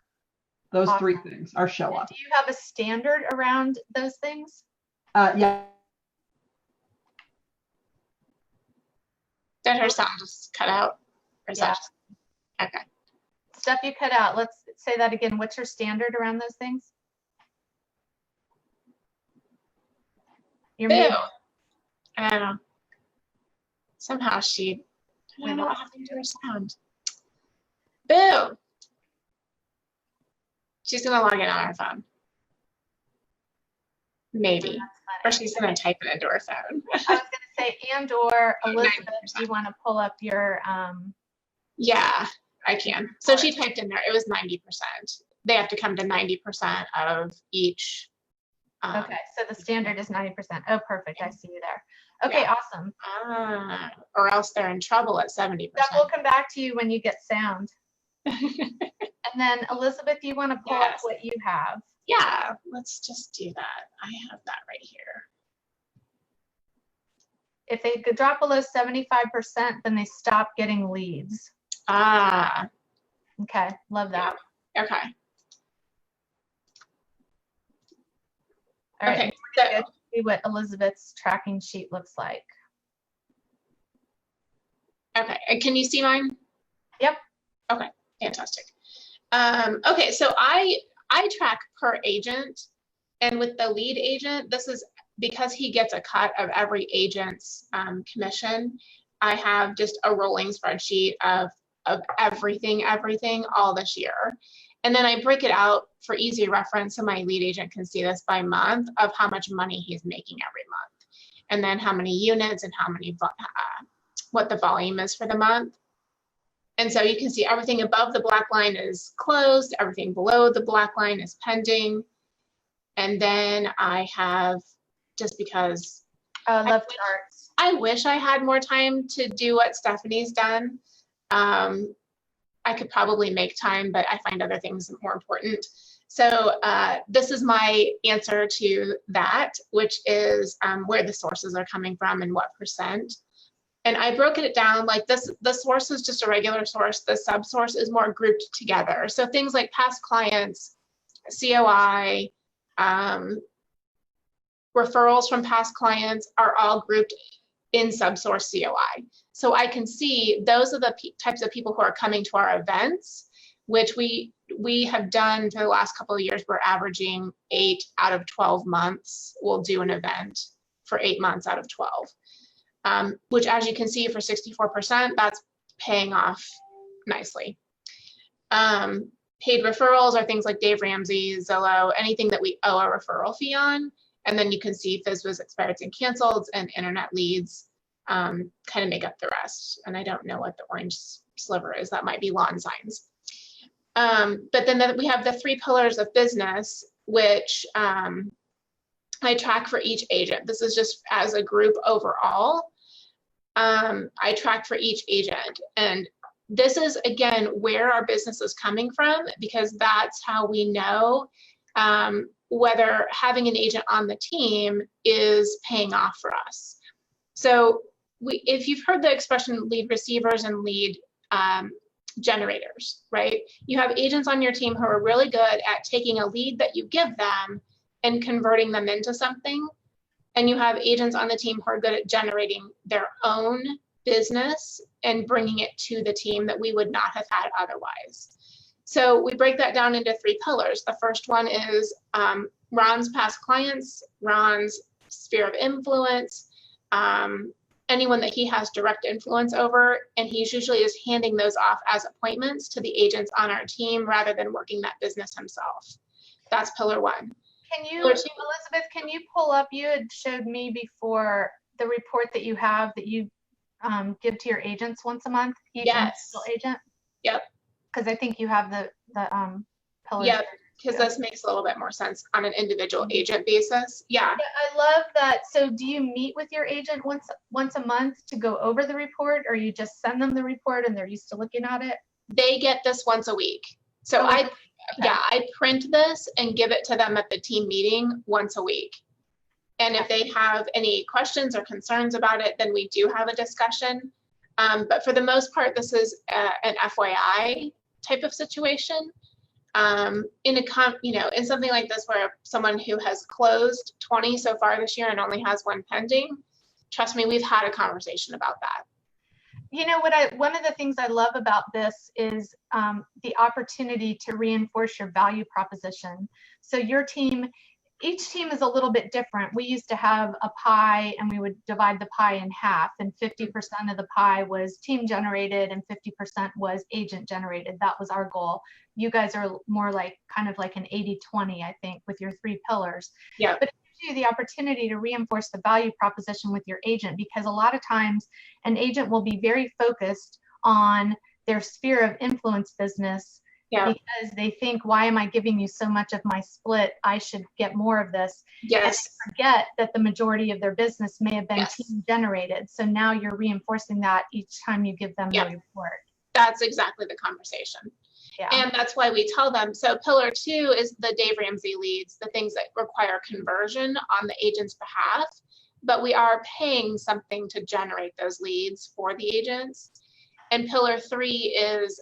C: Those awesome. 3 things are show up.
B: Do you have a standard around those things?
C: Yeah.
A: Did her sound just cut out? Or is that just... Okay.
B: Stuff you cut out. Let's say that again. What's your standard around those things?
A: You're muted. I don't know. Somehow I don't know what happened to her sound. Boo! She's gonna log in on her phone. Maybe. Or she's gonna type it into her phone.
B: I was gonna say, and or Elizabeth, do you want to pull up your
A: Yeah, I can. So she typed in there, it was 90%. They have to come to 90% of each.
B: Okay, so the standard is 90%. Oh, perfect. I see you there. Okay, yeah. Awesome.
A: Or else they're in trouble at 70%.
B: That will come back to you when you get sound. And then Elizabeth, you want to pull up what you have?
A: Yeah, let's just do that. I have that right here.
B: If they could drop below 75%, then they stop getting leads. Okay, love that.
A: Yeah. Okay.
B: All right, so see what Elizabeth's tracking sheet looks like.
A: Okay, and can you see mine?
B: Yep.
A: Okay, fantastic. Okay, so I track per agent, and with the lead agent, this is because he gets a cut of every agent's commission. I have just a rolling spreadsheet of everything all this year. And then I break it out for easy reference so my lead agent can see this by month of how much money he's making every month. And then how many units and how many, what the volume is for the month. And so you can see everything above the black line is closed, everything below the black line is pending. And then I have, just because
B: love charts.
A: I wish I had more time to do what Stephanie's done. I could probably make time, but I find other things more important. So this is my answer to that, which is where the sources are coming from and what percent. And I broke it down like this. The source is just a regular source. The sub-source is more grouped together. So things like past clients, COI, referrals from past clients are all grouped in sub-source COI. So I can see those are the types of people who are coming to our events, which we have done for the last couple of years. We're averaging 8 out of 12 months. We'll do an event for 8 months out of 12, which, as you can see, for 64%, that's paying off nicely. Paid referrals are things like Dave Ramsey, Zillow, anything that we owe a referral fee on. And then you can see FSBOs, expired and canceled, and internet leads kind of make up the rest. And I don't know what the orange sliver is. That might be lawn signs. But then we have the 3 pillars of business, which I track for each agent. This is just as a group overall. I track for each agent. And this is, again, where our business is coming from, because that's how we know whether having an agent on the team is paying off for us. So if you've heard the expression lead receivers and lead generators, right? You have agents on your team who are really good at taking a lead that you give them and converting them into something. And you have agents on the team who are good at generating their own business and bringing it to the team that we would not have had otherwise. So we break that down into 3 pillars. The first one is Ron's past clients, Ron's sphere of influence, anyone that he has direct influence over, and he usually is handing those off as appointments to the agents on our team rather than working that business himself. That's pillar 1.
B: Can you, Elizabeth, can you pull up, you had showed me before the report that you have that you give to your agents once a month, each individual agent?
A: Yep.
B: Because I think you have the pillars.
A: Yep, because this makes a little bit more sense on an individual agent basis. Yeah.
B: I love that. So do you meet with your agent once a month to go over the report, or you just send them the report and they're used to looking at it?
A: They get this once a week. So I print this and give it to them at the team meeting once a week. And if they have any questions or concerns about it, then we do have a discussion. But for the most part, this is an FYI type of situation. In something like this where someone who has closed 20 so far this year and only has 1 pending, trust me, we've had a conversation about that.
B: You know one of the things I love about this is the opportunity to reinforce your value proposition. So each team is a little bit different. We used to have a pie and we would divide the pie in half, and 50% of the pie was team generated and 50% was agent generated. That was our goal. You guys are more like kind of like an 80-20, I think, with your 3 pillars.
A: Yeah.
B: But it gives you the opportunity to reinforce the value proposition with your agent, because a lot of times an agent will be very focused on their sphere of influence business. Yeah. Because they think, why am I giving you so much of my split? I should get more of this.
A: Yes.
B: And they forget that the majority of their business may have been team generated. So now you're reinforcing that each time you give them the report.
A: That's exactly the conversation. Yeah. And that's why we tell them. So pillar 2 is the Dave Ramsey leads, the things that require conversion on the agent's behalf, but we are paying something to generate those leads for the agents. And pillar 3 is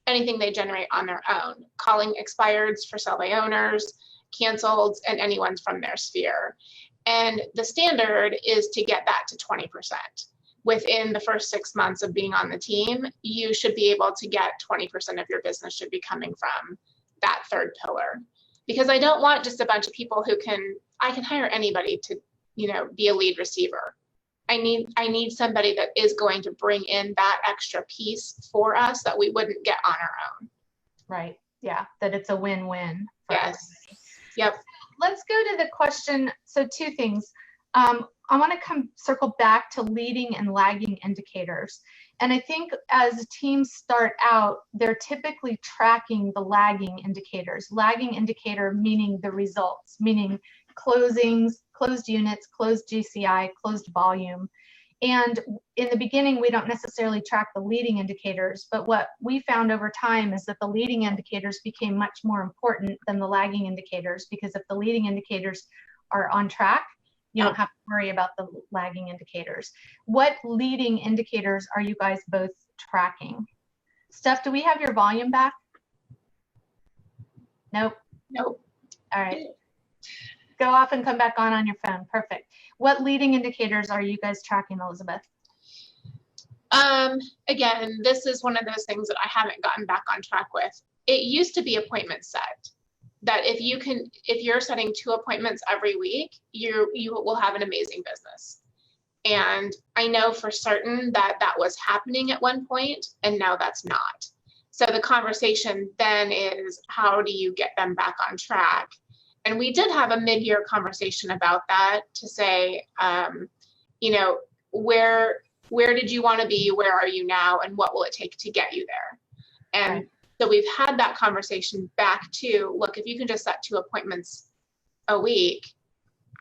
A: anything they generate on their own, calling expireds for sell by owners, canceled, and anyone's from their sphere. And the standard is to get that to 20%. Within the first 6 months of being on the team, you should be able to get 20% of your business should be coming from that 3rd pillar. Because I don't want just a bunch of people I can hire anybody to, be a lead receiver. I need somebody that is going to bring in that extra piece for us that we wouldn't get on our own.
B: Right. Yeah. That it's a win-win.
A: Yes. Everybody. Yep.
B: Let's go to the question. So 2 things. I want to circle back to leading and lagging indicators. And I think as teams start out, they're typically tracking the lagging indicators. Lagging indicator meaning the results, meaning closings, closed units, closed GCI, closed volume. And in the beginning, we don't necessarily track the leading indicators, but what we found over time is that the leading indicators became much more important than the lagging indicators, because if the leading indicators are on track, you don't have to worry about the lagging indicators. What leading indicators are you guys both tracking? Steph, do we have your volume back? Nope.
A: Nope.
B: All right. Go off and come back on your phone. Perfect. What leading indicators are you guys tracking, Elizabeth?
A: Again, this is one of those things that I haven't gotten back on track with. It used to be appointment set. That if you're setting 2 appointments every week, you will have an amazing business. And I know for certain that was happening at one point, and now that's not. So the conversation then is, how do you get them back on track? And we did have a mid-year conversation about that to say, where did you want to be? Where are you now? And what will it take to get you there? And so we've had that conversation back to, look, if you can just set 2 appointments a week,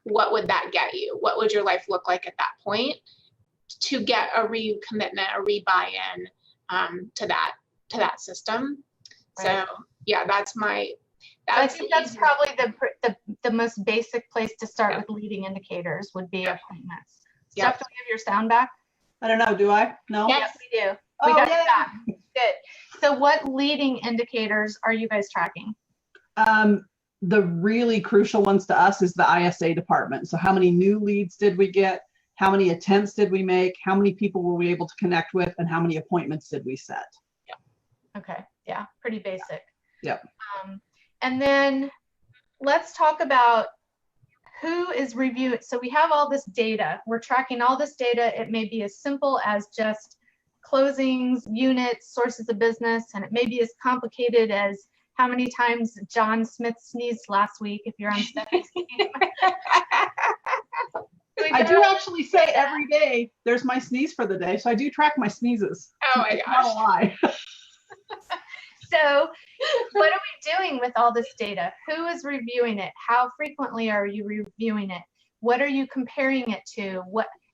A: what would that get you? What would your life look like at that point to get a recommitment, a rebuy-in to that system?
B: Right.
A: So yeah,
B: I think that's probably the most basic place to start with leading indicators would be appointments. Steph, do we have your sound back?
C: I don't know. Do I? No.
B: Yes, we do.
C: Oh,
B: We got
C: yay.
B: it back. Good. So what leading indicators are you guys tracking?
C: The really crucial ones to us is the ISA department. So how many new leads did we get? How many attempts did we make? How many people were we able to connect with? And how many appointments did we set?
B: Okay. Yeah. Pretty basic.
C: Yep.
B: And then let's talk about who is reviewing. So we have all this data. We're tracking all this data. It may be as simple as just closings, units, sources of business, and it may be as complicated as how many times John Smith sneezed last week if you're on Stephanie's team.
C: I do actually say every day, there's my sneeze for the day. So I do track my sneezes.
A: Oh my
C: It's not a lie.
B: So what are we doing with all this data? Who is reviewing it? How frequently are you reviewing it? What are you comparing it to?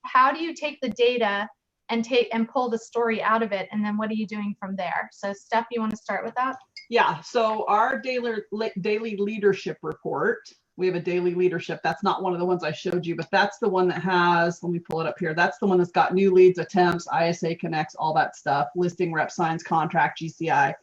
B: How do you take the data and pull the story out of it? And then what are you doing from there? So Steph, you want to start with that?
C: Yeah. So our daily leadership report, we have a daily leadership. That's not one of the ones I showed you, but that's the one that has, let me pull it up here. That's the one that's got new leads, attempts, ISA connects, all that stuff, listing, rep signs, contract, GCI.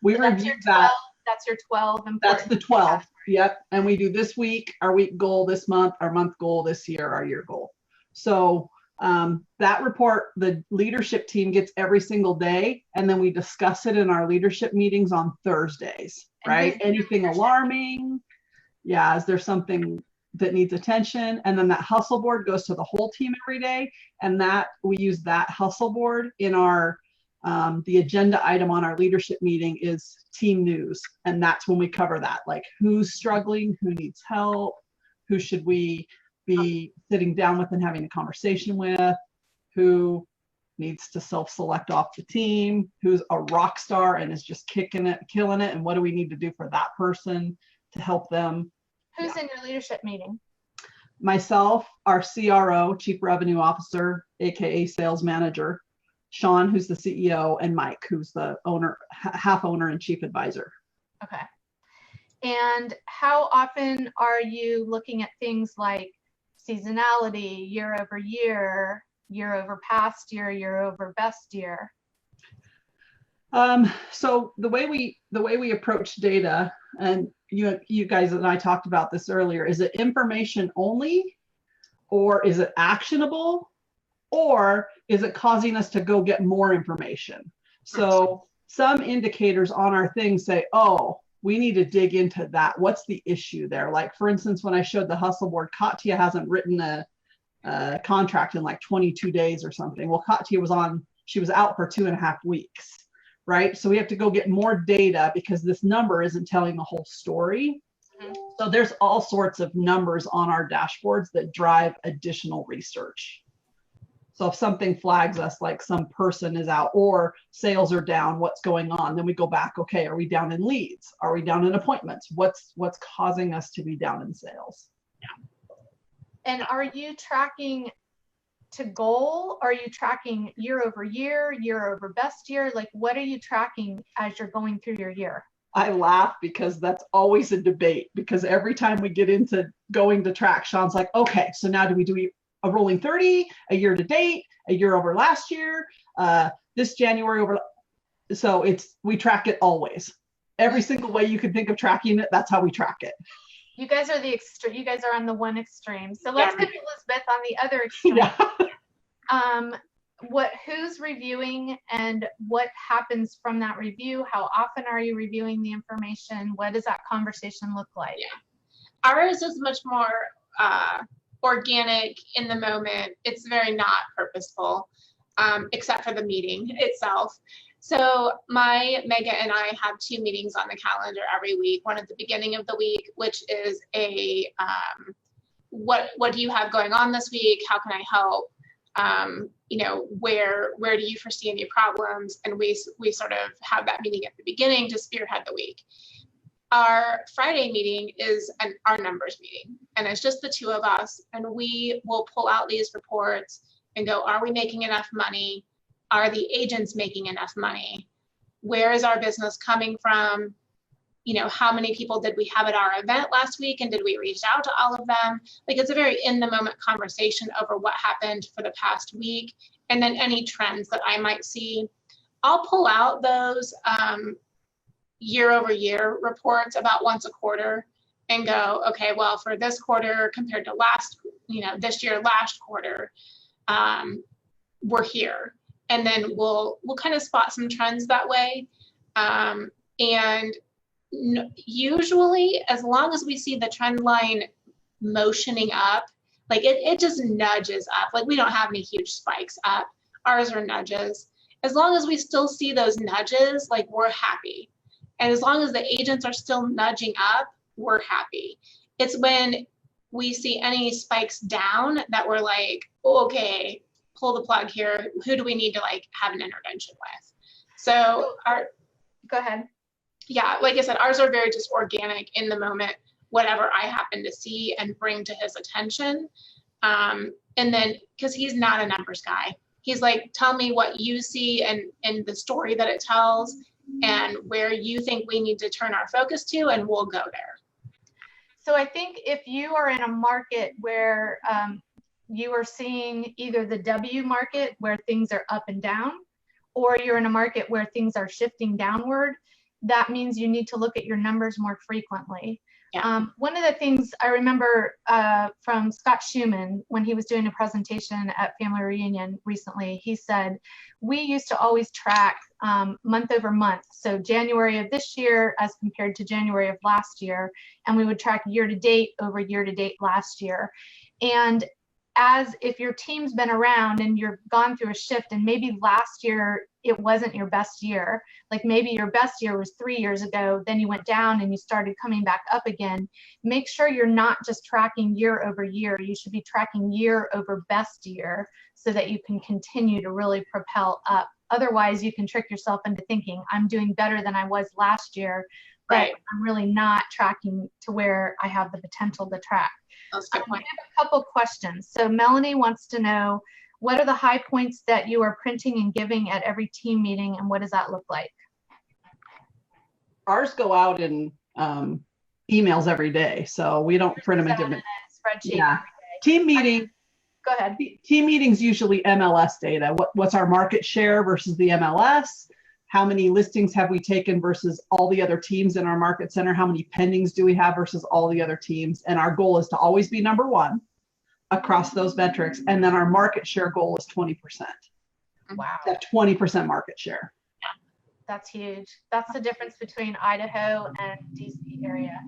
C: We reviewed that.
B: That's your 12.
C: That's the 12. Yep. And we do this week, our week goal this month, our month goal this year, our year goal. So that report, the leadership team gets every single day, and then we discuss it in our leadership meetings on Thursdays, right? Anything alarming? Yeah. Is there something that needs attention? And then that hustle board goes to the whole team every day. And that we use that hustle board in our the agenda item on our leadership meeting is team news. And that's when we cover that, like who's struggling, who needs help, who should we be sitting down with and having a conversation with, who needs to self-select off the team, who's a rock star and is just kicking it, killing it, and what do we need to do for that person to help them.
B: Who's in your leadership meeting?
C: Myself, our CRO, Chief Revenue Officer, AKA Sales Manager, Sean, who's the CEO, and Mike, who's the owner, half owner and chief advisor.
B: Okay. And how often are you looking at things like seasonality, year over year, year over past year, year over best year?
C: So the way we approach data, and you guys and I talked about this earlier, is it information only, or is it actionable, or is it causing us to go get more information? So some indicators on our thing say, oh, we need to dig into that. What's the issue there? Like, for instance, when I showed the hustle board, Katya hasn't written a contract in like 22 days or something. Well, Katya she was out for 2.5 weeks, right? So we have to go get more data because this number isn't telling the whole story. So there's all sorts of numbers on our dashboards that drive additional research. So if something flags us, like some person is out or sales are down, what's going on? Then we go back, okay, are we down in leads? Are we down in appointments? What's causing us to be down in sales?
B: Yeah. And are you tracking to goal? Are you tracking year over year, year over best year? Like, what are you tracking as you're going through your year?
C: I laugh because that's always a debate, because every time we get into going to track, Sean's like, okay, so now do we do a rolling 30, a year to date, a year over last year, this January over. So we track it always. Every single way you can think of tracking it, that's how we track it.
B: You guys are you guys are on the one extreme. So let's get Elizabeth on the other extreme.
C: Yeah.
B: Who's reviewing and what happens from that review? How often are you reviewing the information? What does that conversation look like?
A: Yeah. Ours is much more organic, in the moment. It's very not purposeful, except for the meeting itself. So Mega and I have 2 meetings on the calendar every week. One at the beginning of the week, which is a what do you have going on this week? How can I help? Where do you foresee any problems? And we sort of have that meeting at the beginning to spearhead the week. Our Friday meeting is our numbers meeting, and it's just the two of us, and we will pull out these reports and go, are we making enough money? Are the agents making enough money? Where is our business coming from? You know, how many people did we have at our event last week, and did we reach out to all of them? Like, it's a very in the moment conversation over what happened for the past week, and then any trends that I might see. I'll pull out those year over year reports about once a quarter and go, okay, well, for this quarter compared to last, this year, last quarter, we're here. And then we'll kind of spot some trends that way. And usually, as long as we see the trend line motioning up, like it just nudges up. Like, we don't have any huge spikes up. Ours are nudges. As long as we still see those nudges, like, we're happy. And as long as the agents are still nudging up, we're happy. It's when we see any spikes down that we're like, okay, pull the plug here. Who do we need to have an intervention with? So
B: go ahead.
A: Yeah, like I said, ours are very just organic, in the moment, whatever I happen to see and bring to his attention. And then, because he's not a numbers guy, he's like, tell me what you see and the story that it tells, and where you think we need to turn our focus to, and we'll go there.
B: So I think if you are in a market where you are seeing either the W market where things are up and down, or you're in a market where things are shifting downward, that means you need to look at your numbers more frequently. Yeah. One of the things I remember from Scott Schumann, when he was doing a presentation at Family Reunion recently, he said, we used to always track month over month. So January of this year as compared to January of last year, and we would track year to date over year to date last year. And as if your team's been around and you've gone through a shift, and maybe last year it wasn't your best year, like maybe your best year was 3 years ago, then you went down and you started coming back up again, make sure you're not just tracking year over year. You should be tracking year over best year so that you can continue to really propel up. Otherwise, you can trick yourself into thinking, I'm doing better than I was last year, but right, I'm really not tracking to where I have the potential to track.
A: That's a good point.
B: I have a couple questions. So Melanie wants to know, what are the high points that you are printing and giving at every team meeting, and what does that look like?
C: Ours go out in emails every day, so we don't print them in different
B: spreadsheet.
C: Yeah. Team meeting.
B: Go ahead.
C: Team meetings usually MLS data. What's our market share versus the MLS? How many listings have we taken versus all the other teams in our market center? How many pendings do we have versus all the other teams? And our goal is to always be number one across those metrics. And then our market share goal is 20%.
B: Wow.
C: That 20% market share.
B: That's huge. That's the difference between Idaho and DC area.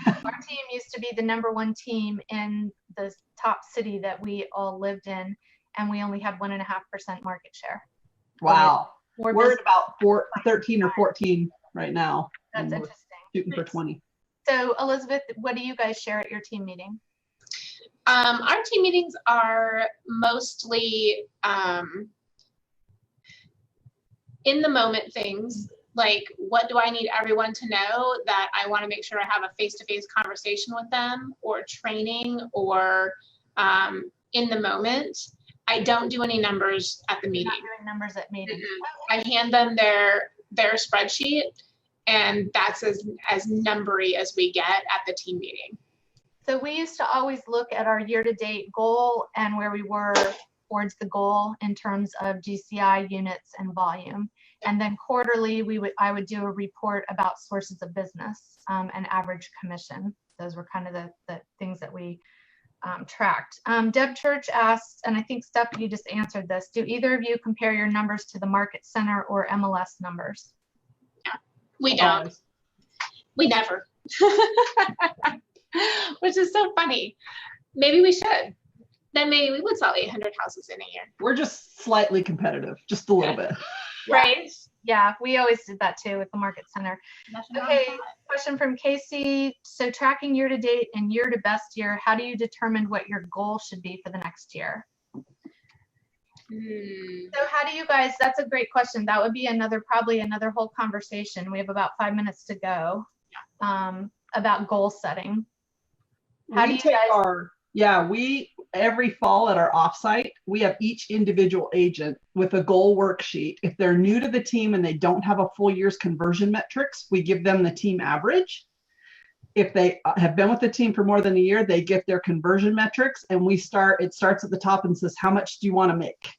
B: Our team used to be the number one team in the top city that we all lived in, and we only had 1.5% market share.
C: Wow. We're at about 13 or 14 right now.
B: That's interesting.
C: Shooting for 20.
B: So Elizabeth, what do you guys share at your team meeting?
A: Our team meetings are mostly in the moment things, like, what do I need everyone to know that I want to make sure I have a face-to-face conversation with them, or training, or in the moment. I don't do any numbers at the meeting.
B: Not doing numbers at meetings.
A: I hand them their spreadsheet, and that's as numbery as we get at the team meeting.
B: So we used to always look at our year-to-date goal and where we were towards the goal in terms of GCI units and volume. And then quarterly, I would do a report about sources of business and average commission. Those were kind of the things that we tracked. Deb Church asked, and I think Steph, you just answered this, do either of you compare your numbers to the market center or MLS numbers?
A: We don't. We never. Which is so funny. Maybe we should. Then maybe we would sell 800 houses in a year.
C: We're just slightly competitive, just a little bit.
B: Right. Yeah, we always did that too with the market center. Okay, question from Casey. So tracking year to date and year to best year, how do you determine what your goal should be for the next year? So how do you guys, that's a great question. That would be probably another whole conversation. We have about 5 minutes to go. about goal setting? How do
C: We
B: you
C: take
B: guys?
C: we every fall at our offsite, we have each individual agent with a goal worksheet. If they're new to the team and they don't have a full year's conversion metrics, we give them the team average. If they have been with the team for more than a year, they get their conversion metrics, and it starts at the top and says, how much do you want to make?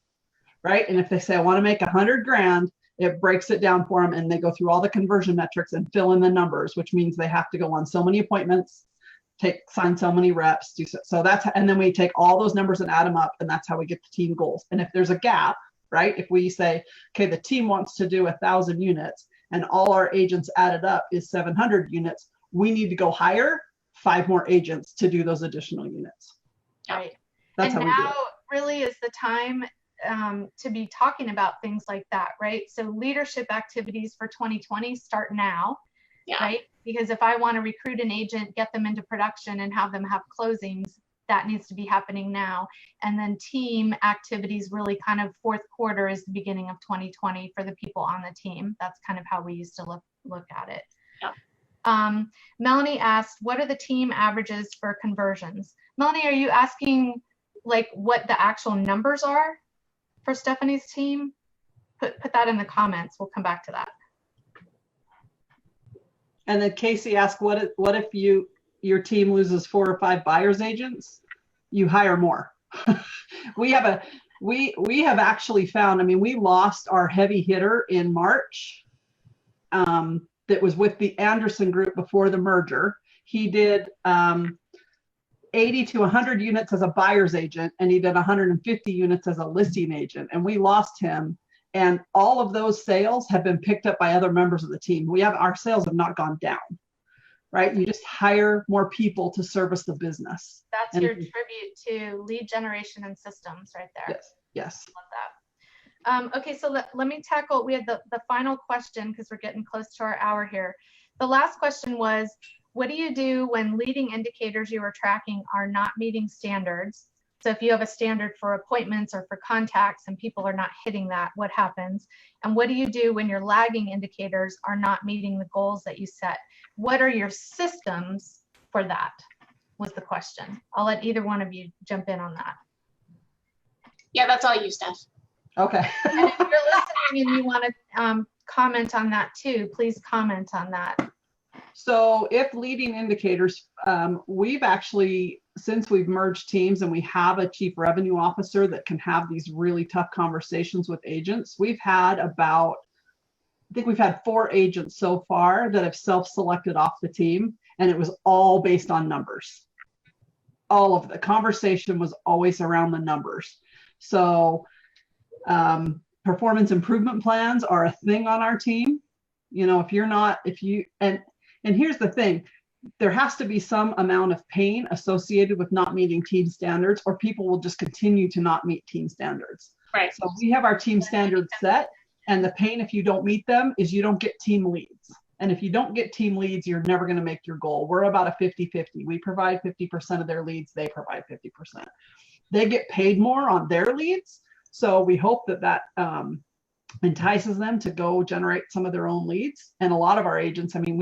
C: Right? And if they say, I want to make 100 grand, it breaks it down for them, and they go through all the conversion metrics and fill in the numbers, which means they have to go on so many appointments, sign so many reps, and then we take all those numbers and add them up, and that's how we get the team goals. And if there's a gap, right? If we say, okay, the team wants to do 1,000 units and all our agents added up is 700 units, we need to go hire 5 more agents to do those additional units.
B: Right.
C: That's
B: and
C: how we do
B: now
C: it.
B: really is the time to be talking about things like that, right? So leadership activities for 2020 start now, right? Because if I want to recruit an agent, get them into production and have them have closings, that needs to be happening now. And then team activities really kind of fourth quarter is the beginning of 2020 for the people on the team. That's kind of how we used to look at it.
A: Yeah.
B: Melanie asked, what are the team averages for conversions? Melanie, are you asking like what the actual numbers are for Stephanie's team? Put that in the comments. We'll come back to that.
C: And then Casey asked, what if your team loses 4 or 5 buyer's agents? You hire more. we have actually found, I mean, we lost our heavy hitter in March that was with the Anderson group before the merger. He did 80 to 100 units as a buyer's agent, and he did 150 units as a listing agent, and we lost him. And all of those sales have been picked up by other members of the team. Our sales have not gone down, right? You just hire more people to service the business.
B: That's your tribute to lead generation and systems right there.
C: Yes.
B: Love that. Okay, so let me tackle, we had the final question because we're getting close to our hour here. The last question was, what do you do when leading indicators you are tracking are not meeting standards? So if you have a standard for appointments or for contacts and people are not hitting that, what happens? And what do you do when your lagging indicators are not meeting the goals that you set? What are your systems for that? Was the question. I'll let either one of you jump in on that.
A: Yeah, that's all you, Steph.
C: Okay.
B: And if you're listening and you want to comment on that too, please comment on that.
C: So if leading indicators, we've actually, since we've merged teams and we have a chief revenue officer that can have these really tough conversations with agents, we've had I think we've had 4 agents so far that have self-selected off the team, and it was all based on numbers. All of the conversation was always around the numbers. So performance improvement plans are a thing on our team. You know, and here's the thing, there has to be some amount of pain associated with not meeting team standards, or people will just continue to not meet team standards.
A: Right.
C: So we have our team standards set, and the pain if you don't meet them is you don't get team leads. And if you don't get team leads, you're never going to make your goal. We're about a 50-50. We provide 50% of their leads, they provide 50%. They get paid more on their leads. So we hope that entices them to go generate some of their own leads. And a lot of our agents, I mean,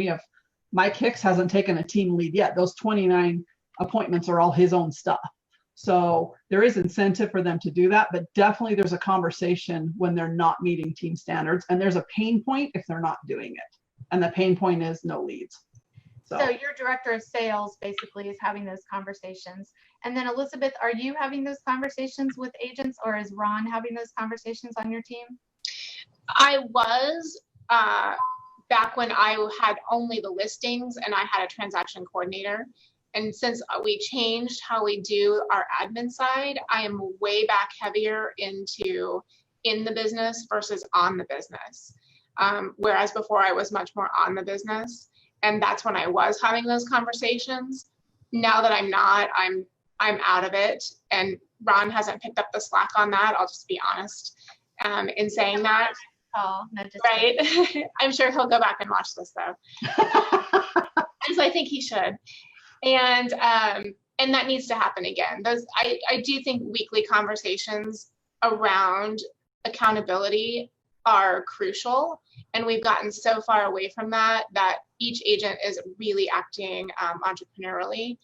C: Mike Hicks hasn't taken a team lead yet. Those 29 appointments are all his own stuff. So there is incentive for them to do that, but definitely there's a conversation when they're not meeting team standards, and there's a pain point if they're not doing it. And the pain point is no leads. So
B: your director of sales basically is having those conversations. And then Elizabeth, are you having those conversations with agents, or is Ron having those conversations on your team?
A: I was back when I had only the listings and I had a transaction coordinator. And since we changed how we do our admin side, I am way back heavier into in the business versus on the business. Whereas before I was much more on the business. And that's when I was having those conversations. Now that I'm not, I'm out of it. And Ron hasn't picked up the slack on that. I'll just be honest in saying that.
B: Oh, no, just
A: right. I'm sure he'll go back and watch this though. And so I think he should. And that needs to happen again. I do think weekly conversations around accountability are crucial. And we've gotten so far away from that each agent is really acting entrepreneurially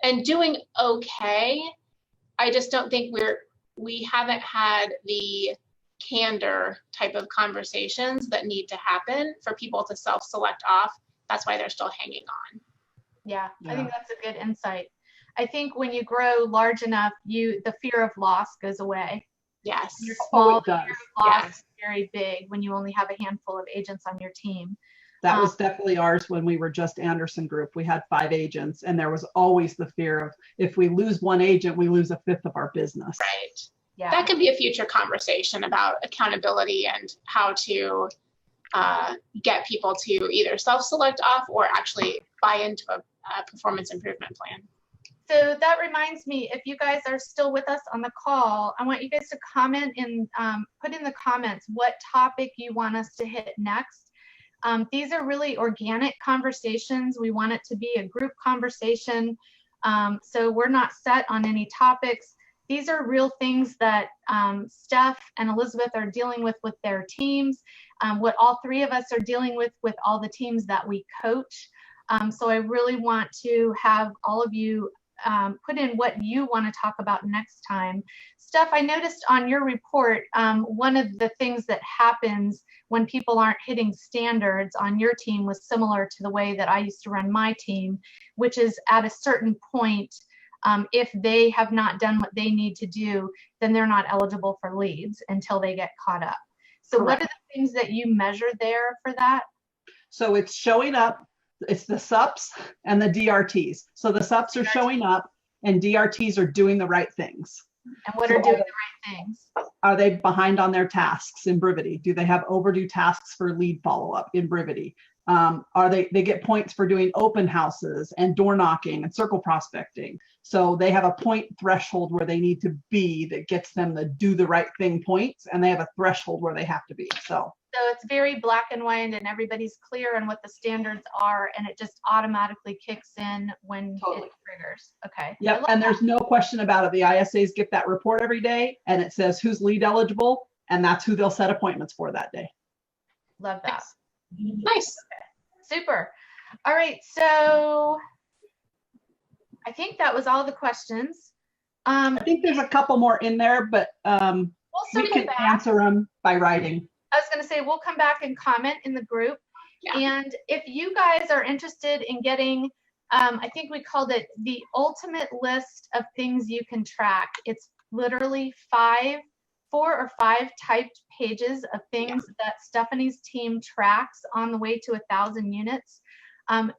A: and doing okay. I just don't think we haven't had the candor type of conversations that need to happen for people to self-select off. That's why they're still hanging on.
B: Yeah, I think that's a good insight. I think when you grow large enough, the fear of loss goes away.
A: Yes.
B: You're small,
C: it does.
B: the fear of loss is very big when you only have a handful of agents on your team.
C: That was definitely ours when we were just Anderson Group. We had 5 agents, and there was always the fear of if we lose one agent, we lose a fifth of our business.
A: Right.
B: Yeah.
A: That could be a future conversation about accountability and how to get people to either self-select off or actually buy into a performance improvement plan.
B: So that reminds me, if you guys are still with us on the call, I want you guys to comment and put in the comments what topic you want us to hit next. These are really organic conversations. We want it to be a group conversation. So we're not set on any topics. These are real things that Steph and Elizabeth are dealing with their teams, what all 3 of us are dealing with all the teams that we coach. So I really want to have all of you put in what you want to talk about next time. Steph, I noticed on your report, one of the things that happens when people aren't hitting standards on your team was similar to the way that I used to run my team, which is at a certain point, if they have not done what they need to do, then they're not eligible for leads until they get caught up. So
C: Correct.
B: What are the things that you measure there for that?
C: So it's showing up. It's the SUPs and the DRTs. So the SUPs are showing up and DRTs are doing the right things.
B: And what are doing the right things?
C: Are they behind on their tasks in Brivity? Do they have overdue tasks for lead follow-up in Brivity? Are they get points for doing open houses and door knocking and circle prospecting? So they have a point threshold where they need to be that gets them the do the right thing points, and they have a threshold where they have to be. So
B: it's very black and white, and everybody's clear on what the standards are, and it just automatically kicks in when it triggers. Okay.
C: Yep, and there's no question about it. The ISAs get that report every day, and it says who's lead eligible, and that's who they'll set appointments for that day.
B: Love that.
A: Nice.
B: Okay. Super. All right, so I think that was all the questions.
C: I think there's a couple more in there, but we can answer them by writing.
B: I was going to say, we'll come back and comment in the group. Yeah. And if you guys are interested in getting, I think we called it the ultimate list of things you can track. It's literally 4 or 5 typed pages of things that Stephanie's team tracks on the way to 1,000 units.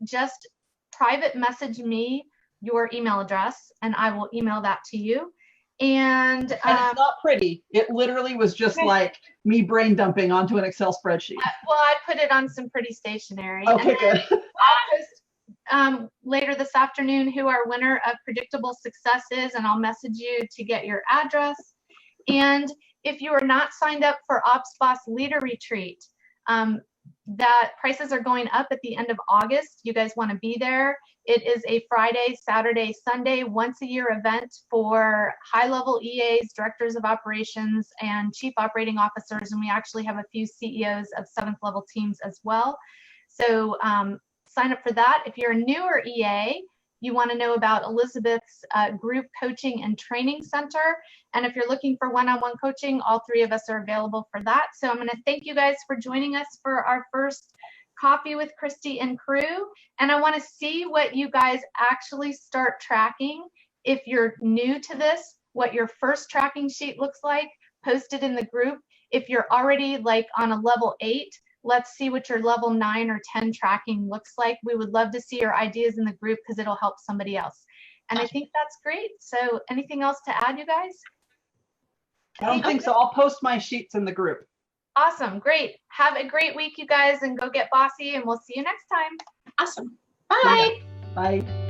B: Just private message me your email address and I will email that to you. And
C: it's not pretty. It literally was just like me brain dumping onto an Excel spreadsheet.
B: Well, I put it on some pretty stationery.
C: Okay, good.
B: I'll post later this afternoon who our winner of Predictable Success is, and I'll message you to get your address. And if you are not signed up for Ops Boss Leader Retreat, that prices are going up at the end of August. You guys want to be there. It is a Friday, Saturday, Sunday, once a year event for high-level EAs, directors of operations, and chief operating officers. And we actually have a few CEOs of 7th level teams as well. So sign up for that. If you're a newer EA, you want to know about Elizabeth's group coaching and training center. And if you're looking for one-on-one coaching, all 3 of us are available for that. So I'm going to thank you guys for joining us for our first Coffee with Christy and crew. And I want to see what you guys actually start tracking. If you're new to this, what your first tracking sheet looks like, post it in the group. If you're already like on a level 8, let's see what your level 9 or 10 tracking looks like. We would love to see your ideas in the group because it'll help somebody else. And I think that's great. So anything else to add, you guys?
C: I don't think so. I'll post my sheets in the group.
B: Awesome. Great. Have a great week, you guys, and go get bossy, and we'll see you next time.
A: Awesome. Bye.
C: Bye.